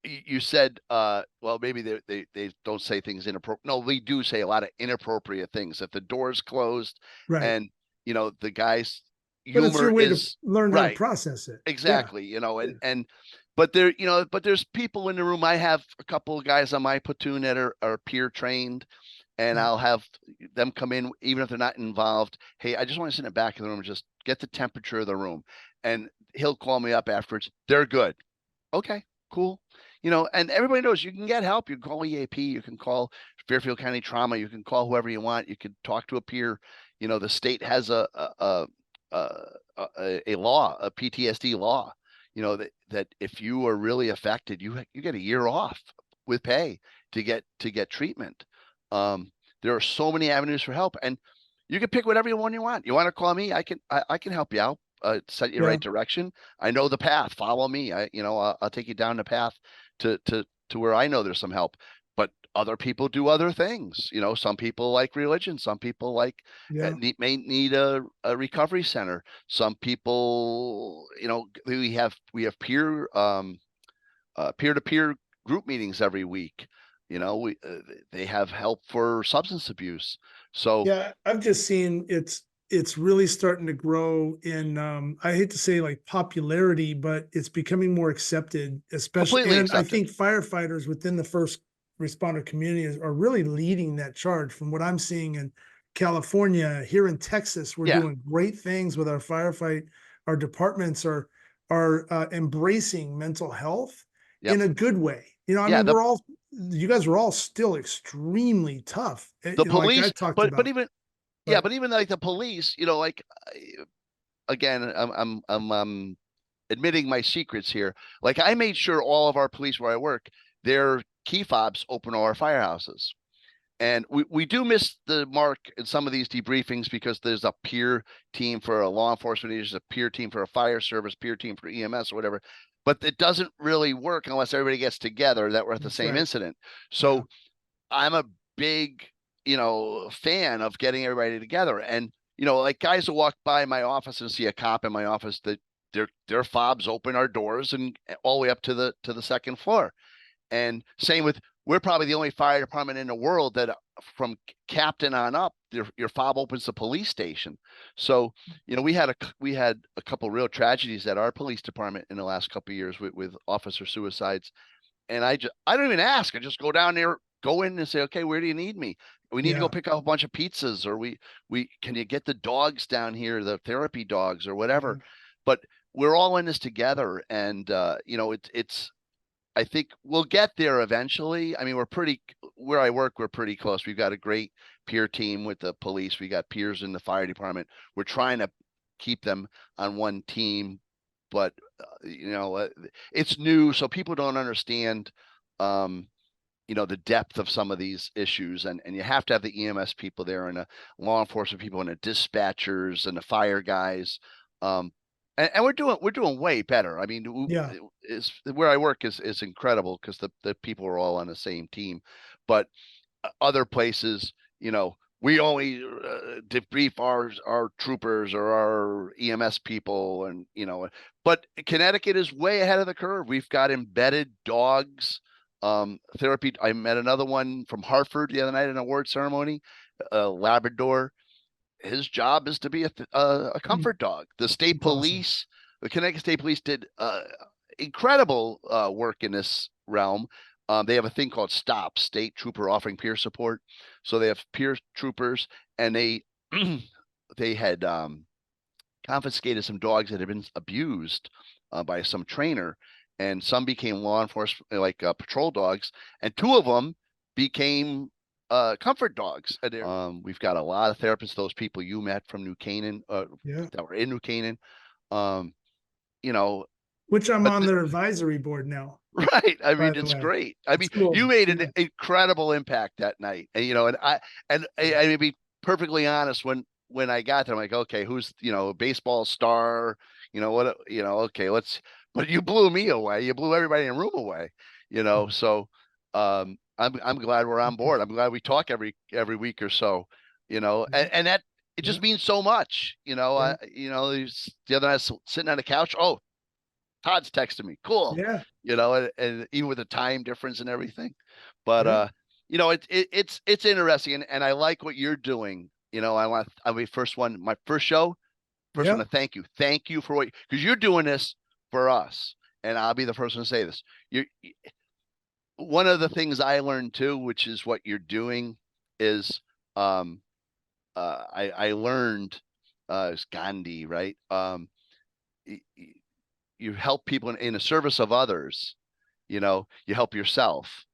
[SPEAKER 2] you said, well, maybe they don't say things inappropriate. No, we do say a lot of inappropriate things. If the door's closed,
[SPEAKER 1] Right.
[SPEAKER 2] and the guy's
[SPEAKER 1] But it's
[SPEAKER 2] humor
[SPEAKER 1] your way to
[SPEAKER 2] is
[SPEAKER 1] learn how to
[SPEAKER 2] right,
[SPEAKER 1] process it. Yeah.
[SPEAKER 2] exactly,
[SPEAKER 1] Yeah.
[SPEAKER 2] and but there's people in the room. I have a couple of guys on my platoon that are peer trained, and
[SPEAKER 1] Yeah.
[SPEAKER 2] I'll have them come in even if they're not involved. Hey, I just want to sit in the back of the room and just get the temperature of the room, and he'll call me up afterwards. They're good. Okay, cool. And everybody knows you can get help. You can call EAP, you can call Fairfield County Trauma, you can call whoever you want. You can talk to a peer. The state has a a law, a PTSD law, that if you are really affected, you get a year off with pay to get treatment. There are so many avenues for help, and you can pick whatever one you want. You want to call me? I can help you out, set you in the
[SPEAKER 1] Yeah.
[SPEAKER 2] right direction. I know the path. Follow me. I'll take you down the path to where I know there's some help. But other people do other things. Some people like religion. Some people
[SPEAKER 1] Yeah.
[SPEAKER 2] may need a recovery center. Some people, we have peer-to-peer group meetings every week. They have help for substance abuse. So
[SPEAKER 1] Yeah, I've just seen it's really starting to grow in I hate to say like popularity, but it's becoming more accepted, especially,
[SPEAKER 2] completely
[SPEAKER 1] and I
[SPEAKER 2] accepted.
[SPEAKER 1] think firefighters within the first responder community are really leading that charge from what I'm seeing in California. Here in Texas, we're
[SPEAKER 2] Yeah.
[SPEAKER 1] doing great things with our departments are embracing mental health
[SPEAKER 2] Yep.
[SPEAKER 1] in a good way. I
[SPEAKER 2] Yeah.
[SPEAKER 1] mean, you guys are all still extremely tough,
[SPEAKER 2] The
[SPEAKER 1] like I
[SPEAKER 2] police,
[SPEAKER 1] talked
[SPEAKER 2] but
[SPEAKER 1] about.
[SPEAKER 2] even yeah,
[SPEAKER 1] But
[SPEAKER 2] but even like the police, again, I'm admitting my secrets here. Like I made sure all of our police where I work, their key fobs open all our firehouses. And we do miss the mark in some of these debriefings because there's a peer team for a law enforcement agency, a peer team for a fire service, peer team for EMS or whatever. But it doesn't really work unless everybody gets together that we're at the
[SPEAKER 1] that's
[SPEAKER 2] same
[SPEAKER 1] right.
[SPEAKER 2] incident.
[SPEAKER 1] Yeah.
[SPEAKER 2] So I'm a big, fan of getting everybody together. And, like guys will walk by my office and see a cop in my office that their fobs open our doors and all the way up to the second floor. And same with, we're probably the only fire department in the world that from captain on up, your fob opens the police station. So, we had a couple real tragedies at our police department in the last couple of years with officer suicides. And I don't even ask. I just go down there, go in and say, okay, where do you need me? We need to go
[SPEAKER 1] Yeah.
[SPEAKER 2] pick up a bunch of pizzas, or we can you get the dogs down here, the therapy dogs or whatever.
[SPEAKER 1] Yeah.
[SPEAKER 2] But we're all in this together, and it's I think we'll get there eventually. I mean, where I work, we're pretty close. We've got a great peer team with the police. We got peers in the fire department. We're trying to keep them on one team, but it's new, so people don't understand, um, the depth of some of these issues, and you have to have the EMS people there, and the law enforcement people, and the dispatchers, and the fire guys. And we're doing way better. I mean,
[SPEAKER 1] Yeah.
[SPEAKER 2] is where I work is incredible because the people are all on the same team, but other places, we only debrief our troopers or our EMS people, and but Connecticut is way ahead of the curve. We've got embedded dogs, therapy. I met another one from Hartford the other night at an award ceremony, a Labrador. His job is to be a
[SPEAKER 1] Mm,
[SPEAKER 2] comfort dog. The state
[SPEAKER 1] that's awesome.
[SPEAKER 2] police, the Connecticut State Police, did incredible work in this realm. They have a thing called STOP, State Trooper Offering Peer Support. So they have peer troopers, and they they had confiscated some dogs that had been abused by some trainer, and some became law enforcement, like patrol dogs, and two of them became comfort dogs. We've got a lot of therapists, those people you met from New Canaan,
[SPEAKER 1] Yeah.
[SPEAKER 2] that were in New Canaan. Um, you know,
[SPEAKER 1] Which I'm
[SPEAKER 2] but
[SPEAKER 1] on their advisory board now,
[SPEAKER 2] right. I
[SPEAKER 1] by
[SPEAKER 2] mean,
[SPEAKER 1] the
[SPEAKER 2] it's
[SPEAKER 1] way.
[SPEAKER 2] great. I
[SPEAKER 1] It's
[SPEAKER 2] mean,
[SPEAKER 1] cool.
[SPEAKER 2] you made an
[SPEAKER 1] Yeah.
[SPEAKER 2] incredible impact that night. And I to be perfectly honest, when I got there, I'm like, okay, who's a baseball star? What? Okay, let's. But you blew me away. You blew everybody in the room away. So I'm glad we're on board. I'm glad we talk every week or so.
[SPEAKER 1] Yeah.
[SPEAKER 2] And that it
[SPEAKER 1] Yeah.
[SPEAKER 2] just means so much.
[SPEAKER 1] Yeah.
[SPEAKER 2] The other night sitting on the couch. Oh, Todd's texting me. Cool.
[SPEAKER 1] Yeah.
[SPEAKER 2] And even with the time difference and everything. But
[SPEAKER 1] Yeah.
[SPEAKER 2] it's interesting, and I like what you're doing. I'll be my first show, first one
[SPEAKER 1] Yeah.
[SPEAKER 2] to thank you. Thank you for because you're doing this for us. And I'll be the first one to say this. You One of the things I learned too, which is what you're doing, is I learned it's Gandhi, right? You help people in the service of others. You help yourself,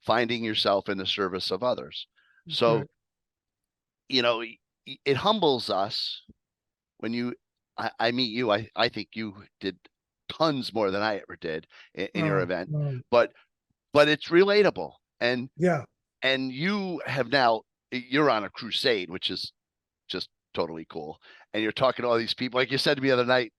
[SPEAKER 2] finding yourself in the service of others.
[SPEAKER 1] That's
[SPEAKER 2] So,
[SPEAKER 1] right.
[SPEAKER 2] it humbles us when you I meet you, I think you did tons more than I ever did in your
[SPEAKER 1] Oh,
[SPEAKER 2] event,
[SPEAKER 1] oh,
[SPEAKER 2] but it's relatable.
[SPEAKER 1] yeah,
[SPEAKER 2] And you have now, you're on a crusade, which is just totally cool. And you're talking to all these people, like you said to me the other night,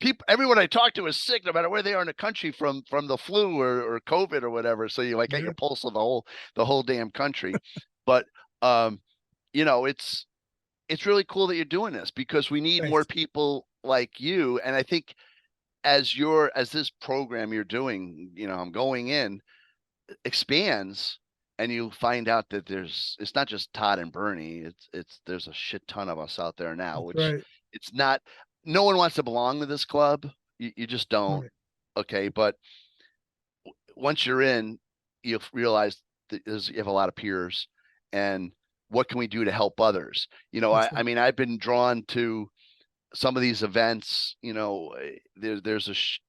[SPEAKER 2] people, everyone I talk to is sick, no matter where they are in the country, from the flu or COVID or whatever. So you like get
[SPEAKER 1] yeah.
[SPEAKER 2] your pulse of the whole damn country. But um, it's really cool that you're doing this, because we need more
[SPEAKER 1] Thanks.
[SPEAKER 2] people like you. And I think as this program you're doing, I'm going in, expands, and you find out that it's not just Todd and Bernie, there's a shit ton of us out there now,
[SPEAKER 1] That's
[SPEAKER 2] which
[SPEAKER 1] right.
[SPEAKER 2] it's not, no one wants to belong to this club. You just don't.
[SPEAKER 1] Right.
[SPEAKER 2] Okay, but once you're in, you realize that you have a lot of peers, and what can we do to help others?
[SPEAKER 1] That's
[SPEAKER 2] I
[SPEAKER 1] right.
[SPEAKER 2] mean, I've been drawn to some of these events. There's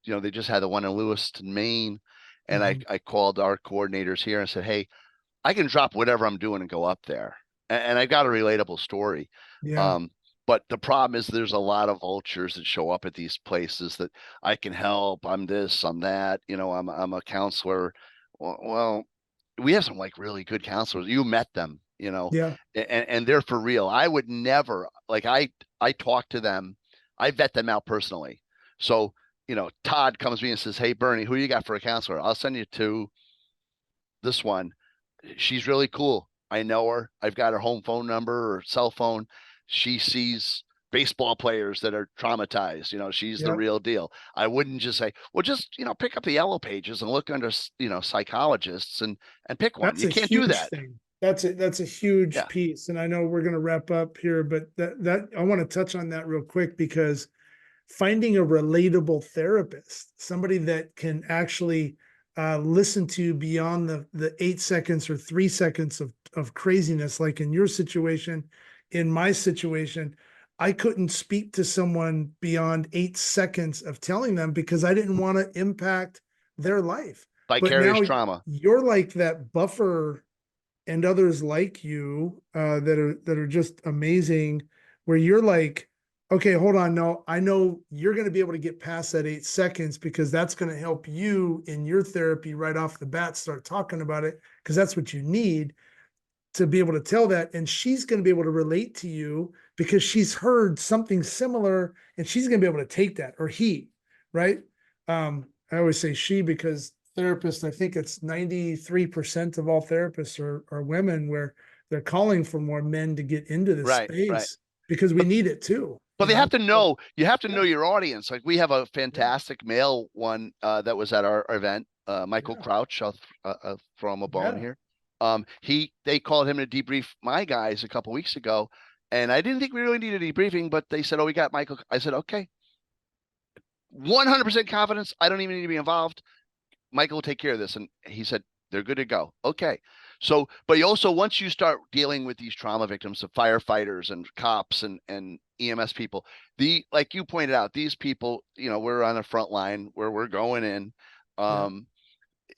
[SPEAKER 2] they just had the one in Lewiston, Maine, and I
[SPEAKER 1] Mhm.
[SPEAKER 2] I called our coordinators here and said, hey, I can drop whatever I'm doing and go up there. And I've got a relatable story.
[SPEAKER 1] Yeah.
[SPEAKER 2] Um, but the problem is there's a lot of vultures that show up at these places that I can help. I'm this, I'm that, I'm a counselor. Well, we have some like really good counselors. You met them,
[SPEAKER 1] Yeah.
[SPEAKER 2] and they're for real. I would never, like, I talk to them, I vet them out personally. So, Todd comes to me and says, hey, Bernie, who you got for a counselor? I'll send you to this one. She's really cool. I know her. I've got her home phone number or cell phone. She sees baseball players that are traumatized. She's the
[SPEAKER 1] Yeah.
[SPEAKER 2] real deal. I wouldn't just say, well, just, pick up the yellow pages and look under, psychologists and pick one.
[SPEAKER 1] That's
[SPEAKER 2] You
[SPEAKER 1] a
[SPEAKER 2] can't do
[SPEAKER 1] huge
[SPEAKER 2] that.
[SPEAKER 1] thing. That's a huge
[SPEAKER 2] Yeah.
[SPEAKER 1] piece. And I know we're going to wrap up here, but that I want to touch on that real quick, because finding a relatable therapist, somebody that can actually listen to you beyond the 8 seconds or 3 seconds of craziness, like in your situation, in my situation, I couldn't speak to someone beyond 8 seconds of telling them because I didn't want to impact their life. But
[SPEAKER 2] Vicarious
[SPEAKER 1] now
[SPEAKER 2] trauma.
[SPEAKER 1] you're like that buffer, and others like you that are just amazing, where you're like, okay, hold on, no, I know you're going to be able to get past that 8 seconds, because that's going to help you in your therapy right off the bat. Start talking about it, because that's what you need to be able to tell that. And she's going to be able to relate to you because she's heard something similar, and she's going to be able to take that, or he, right? I always say she, because therapists, I think it's 93% of all therapists are women, where they're calling for more men to get into this
[SPEAKER 2] Right. Right.
[SPEAKER 1] space because we need it too,
[SPEAKER 2] But
[SPEAKER 1] you know?
[SPEAKER 2] you have to
[SPEAKER 1] Yeah,
[SPEAKER 2] know your audience. Like, we have a
[SPEAKER 1] yeah,
[SPEAKER 2] fantastic male one that was at our event, Michael
[SPEAKER 1] yeah,
[SPEAKER 2] Crouch, I'll throw him a bone
[SPEAKER 1] yeah.
[SPEAKER 2] here. They called him to debrief my guys a couple weeks ago, and I didn't think we really needed a debriefing, but they said, "Oh, we got Michael." I said, "Okay, 100% confidence. I don't even need to be involved. Michael will take care of this." And he said, they're good to go. Okay. So, but you also, once you start dealing with these trauma victims, of firefighters and cops and EMS people, like you pointed out, these people, we're on the front line where we're going in.
[SPEAKER 1] Yeah,
[SPEAKER 2] Um,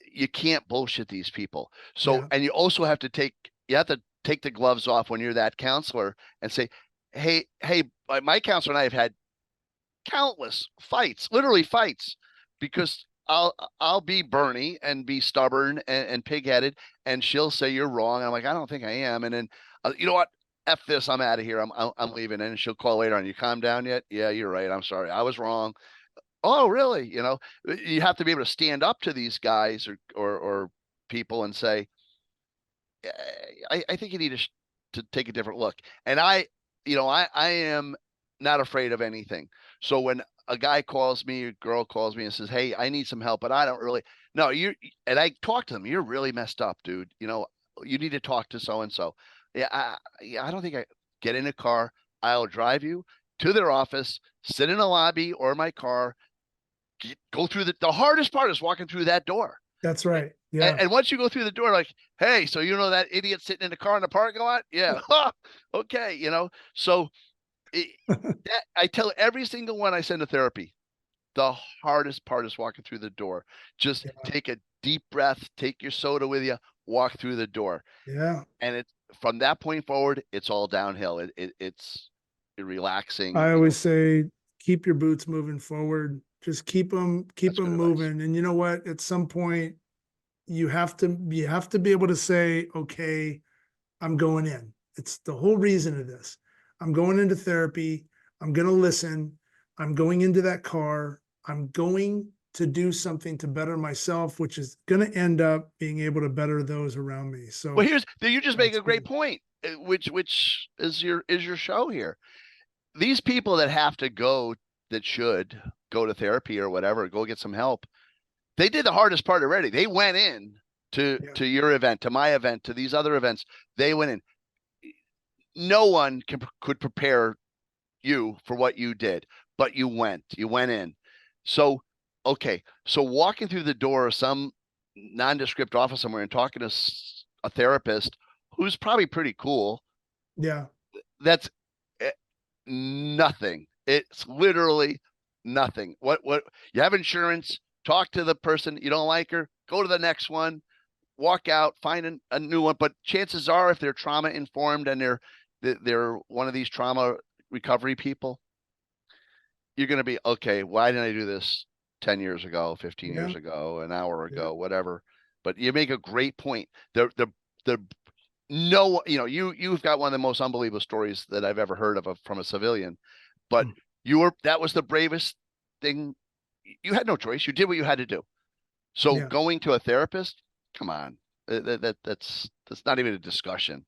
[SPEAKER 2] you can't bullshit these people. So,
[SPEAKER 1] yeah,
[SPEAKER 2] and you have to take the gloves off when you're that counselor and say, hey, my counselor and I have had countless fights, literally fights, because I'll be Bernie and be stubborn and pigheaded, and she'll say you're wrong. And I'm like, I don't think I am. And then, you know what? F this. I'm out of here. I'm leaving. And she'll call later on. You calm down yet? Yeah, you're right. I'm sorry. I was wrong. Oh, really? You have to be able to stand up to these guys or people and say, I think you need to take a different look. And I am not afraid of anything. So when a guy calls me, a girl calls me and says, hey, I need some help, but I don't really, no, and I talk to them, you're really messed up, dude. You need to talk to so and so. Yeah, I don't think get in a car. I'll drive you to their office, sit in a lobby or my car, go through the hardest part is walking through that door.
[SPEAKER 1] that's right.
[SPEAKER 2] And,
[SPEAKER 1] Yeah.
[SPEAKER 2] and once you go through the door, like, hey, so that idiot sitting in the car in the parking lot? Yeah. Okay. So it, that I tell every single one I send to therapy, the hardest part is walking through the door. Just
[SPEAKER 1] Yeah.
[SPEAKER 2] take a deep breath, take your soda with you, walk through the door.
[SPEAKER 1] Yeah.
[SPEAKER 2] And it's from that point forward, it's all downhill. It's relaxing,
[SPEAKER 1] I always say keep your boots moving forward. Just keep them
[SPEAKER 2] That's good advice.
[SPEAKER 1] moving. And you know what? At some point, you have to be able to say, okay, I'm going in. It's the whole reason of this. I'm going into therapy. I'm going to listen. I'm going into that car. I'm going to do something to better myself, which is going to end up being able to better those around me.
[SPEAKER 2] Well,
[SPEAKER 1] So
[SPEAKER 2] you just make
[SPEAKER 1] that's
[SPEAKER 2] a great
[SPEAKER 1] good.
[SPEAKER 2] point, which is your show here. These people that have to go, that should go to therapy or whatever, go get some help. They did the hardest part already. They went in
[SPEAKER 1] Yeah.
[SPEAKER 2] to your event, to my event, to these other events. They went in. No one could prepare you for what you did, but you went in. So, okay. So walking through the door of some nondescript office somewhere and talking to a therapist who's probably pretty cool,
[SPEAKER 1] Yeah.
[SPEAKER 2] that's nothing. It's literally nothing. What you have insurance, talk to the person, you don't like her, go to the next one, walk out, find a new one. But chances are, if they're trauma informed and they're one of these trauma recovery people, you're going to be okay. Why didn't I do this 10 years ago, 15
[SPEAKER 1] Yeah.
[SPEAKER 2] years ago, an hour
[SPEAKER 1] Yeah.
[SPEAKER 2] ago, whatever? But you make a great point. The no, you've got one of the most unbelievable stories that I've ever heard of from a civilian. But
[SPEAKER 1] Mm.
[SPEAKER 2] that was the bravest thing. You had no choice. You did what you had to do. So
[SPEAKER 1] Yeah.
[SPEAKER 2] going to a therapist, come on, that's not even a discussion.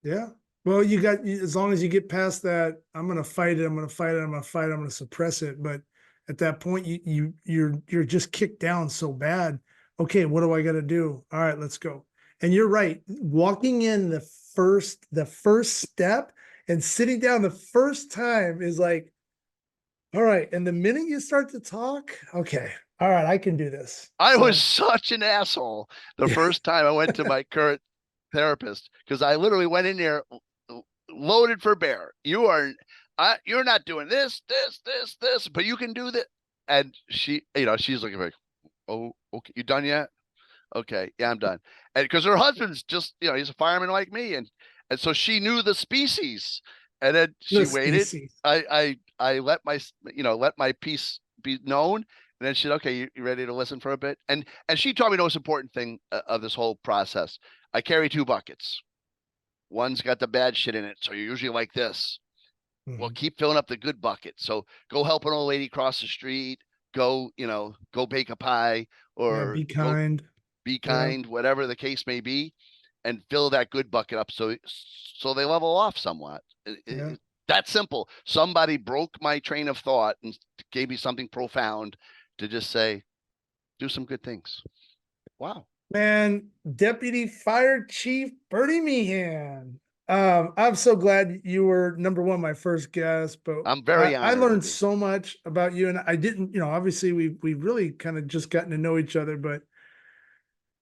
[SPEAKER 1] Yeah. Well, as long as you get past that, I'm going to fight it. I'm going to fight it. I'm going to fight it. I'm going to suppress it. But at that point, you're just kicked down so bad. Okay, what do I got to do? All right, let's go. And you're right. Walking in the first step and sitting down the first time is like, all right. And the minute you start to talk, okay, all right, I can do this.
[SPEAKER 2] I was
[SPEAKER 1] So
[SPEAKER 2] such an asshole the
[SPEAKER 1] yeah,
[SPEAKER 2] first time I went to my current therapist because I literally went in there loaded for bear. You're not doing this, but you can do this. And she's looking like, oh, okay, you done yet? Okay, yeah, I'm done. And because her husband's just, he's a fireman like me, and so she knew the species, and then
[SPEAKER 1] the
[SPEAKER 2] she waited.
[SPEAKER 1] species.
[SPEAKER 2] I let my piece be known, and then she said, okay, you ready to listen for a bit? And she taught me the most important thing of this whole process. I carry two buckets. One's got the bad shit in it, so you're usually like this. Well,
[SPEAKER 1] Mhm.
[SPEAKER 2] keep filling up the good bucket. So go help an old lady cross the street. Go bake a pie,
[SPEAKER 1] Yeah,
[SPEAKER 2] or
[SPEAKER 1] be
[SPEAKER 2] go
[SPEAKER 1] kind.
[SPEAKER 2] be
[SPEAKER 1] Yeah,
[SPEAKER 2] kind, whatever the case may be, and fill that good bucket up so they level off somewhat.
[SPEAKER 1] yeah.
[SPEAKER 2] That simple. Somebody broke my train of thought and gave me something profound to just say, do some good things. Wow.
[SPEAKER 1] Man, Deputy Fire Chief Bertie Meehan. I'm so glad you were number one, my first guest, but
[SPEAKER 2] I'm
[SPEAKER 1] I,
[SPEAKER 2] very
[SPEAKER 1] I
[SPEAKER 2] honored to
[SPEAKER 1] learned
[SPEAKER 2] be.
[SPEAKER 1] so much about you, and I didn't, obviously we really kind of just gotten to know each other, but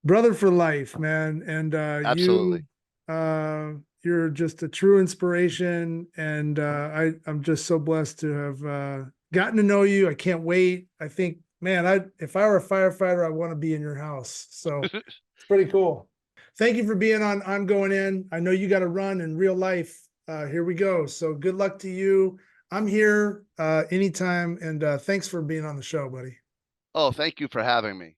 [SPEAKER 1] brother for life, man. And
[SPEAKER 2] Absolutely.
[SPEAKER 1] uh you're just a true inspiration, and I'm just so blessed to have gotten to know you. I can't wait. I think, man, if I were a firefighter, I want to be in your house. So it's pretty cool. Thank you for being on I'm Going In. I know you got to run in real life. Here we go. So good luck to you. I'm here anytime, and thanks for being on the show, buddy.
[SPEAKER 2] Oh, thank you for having me.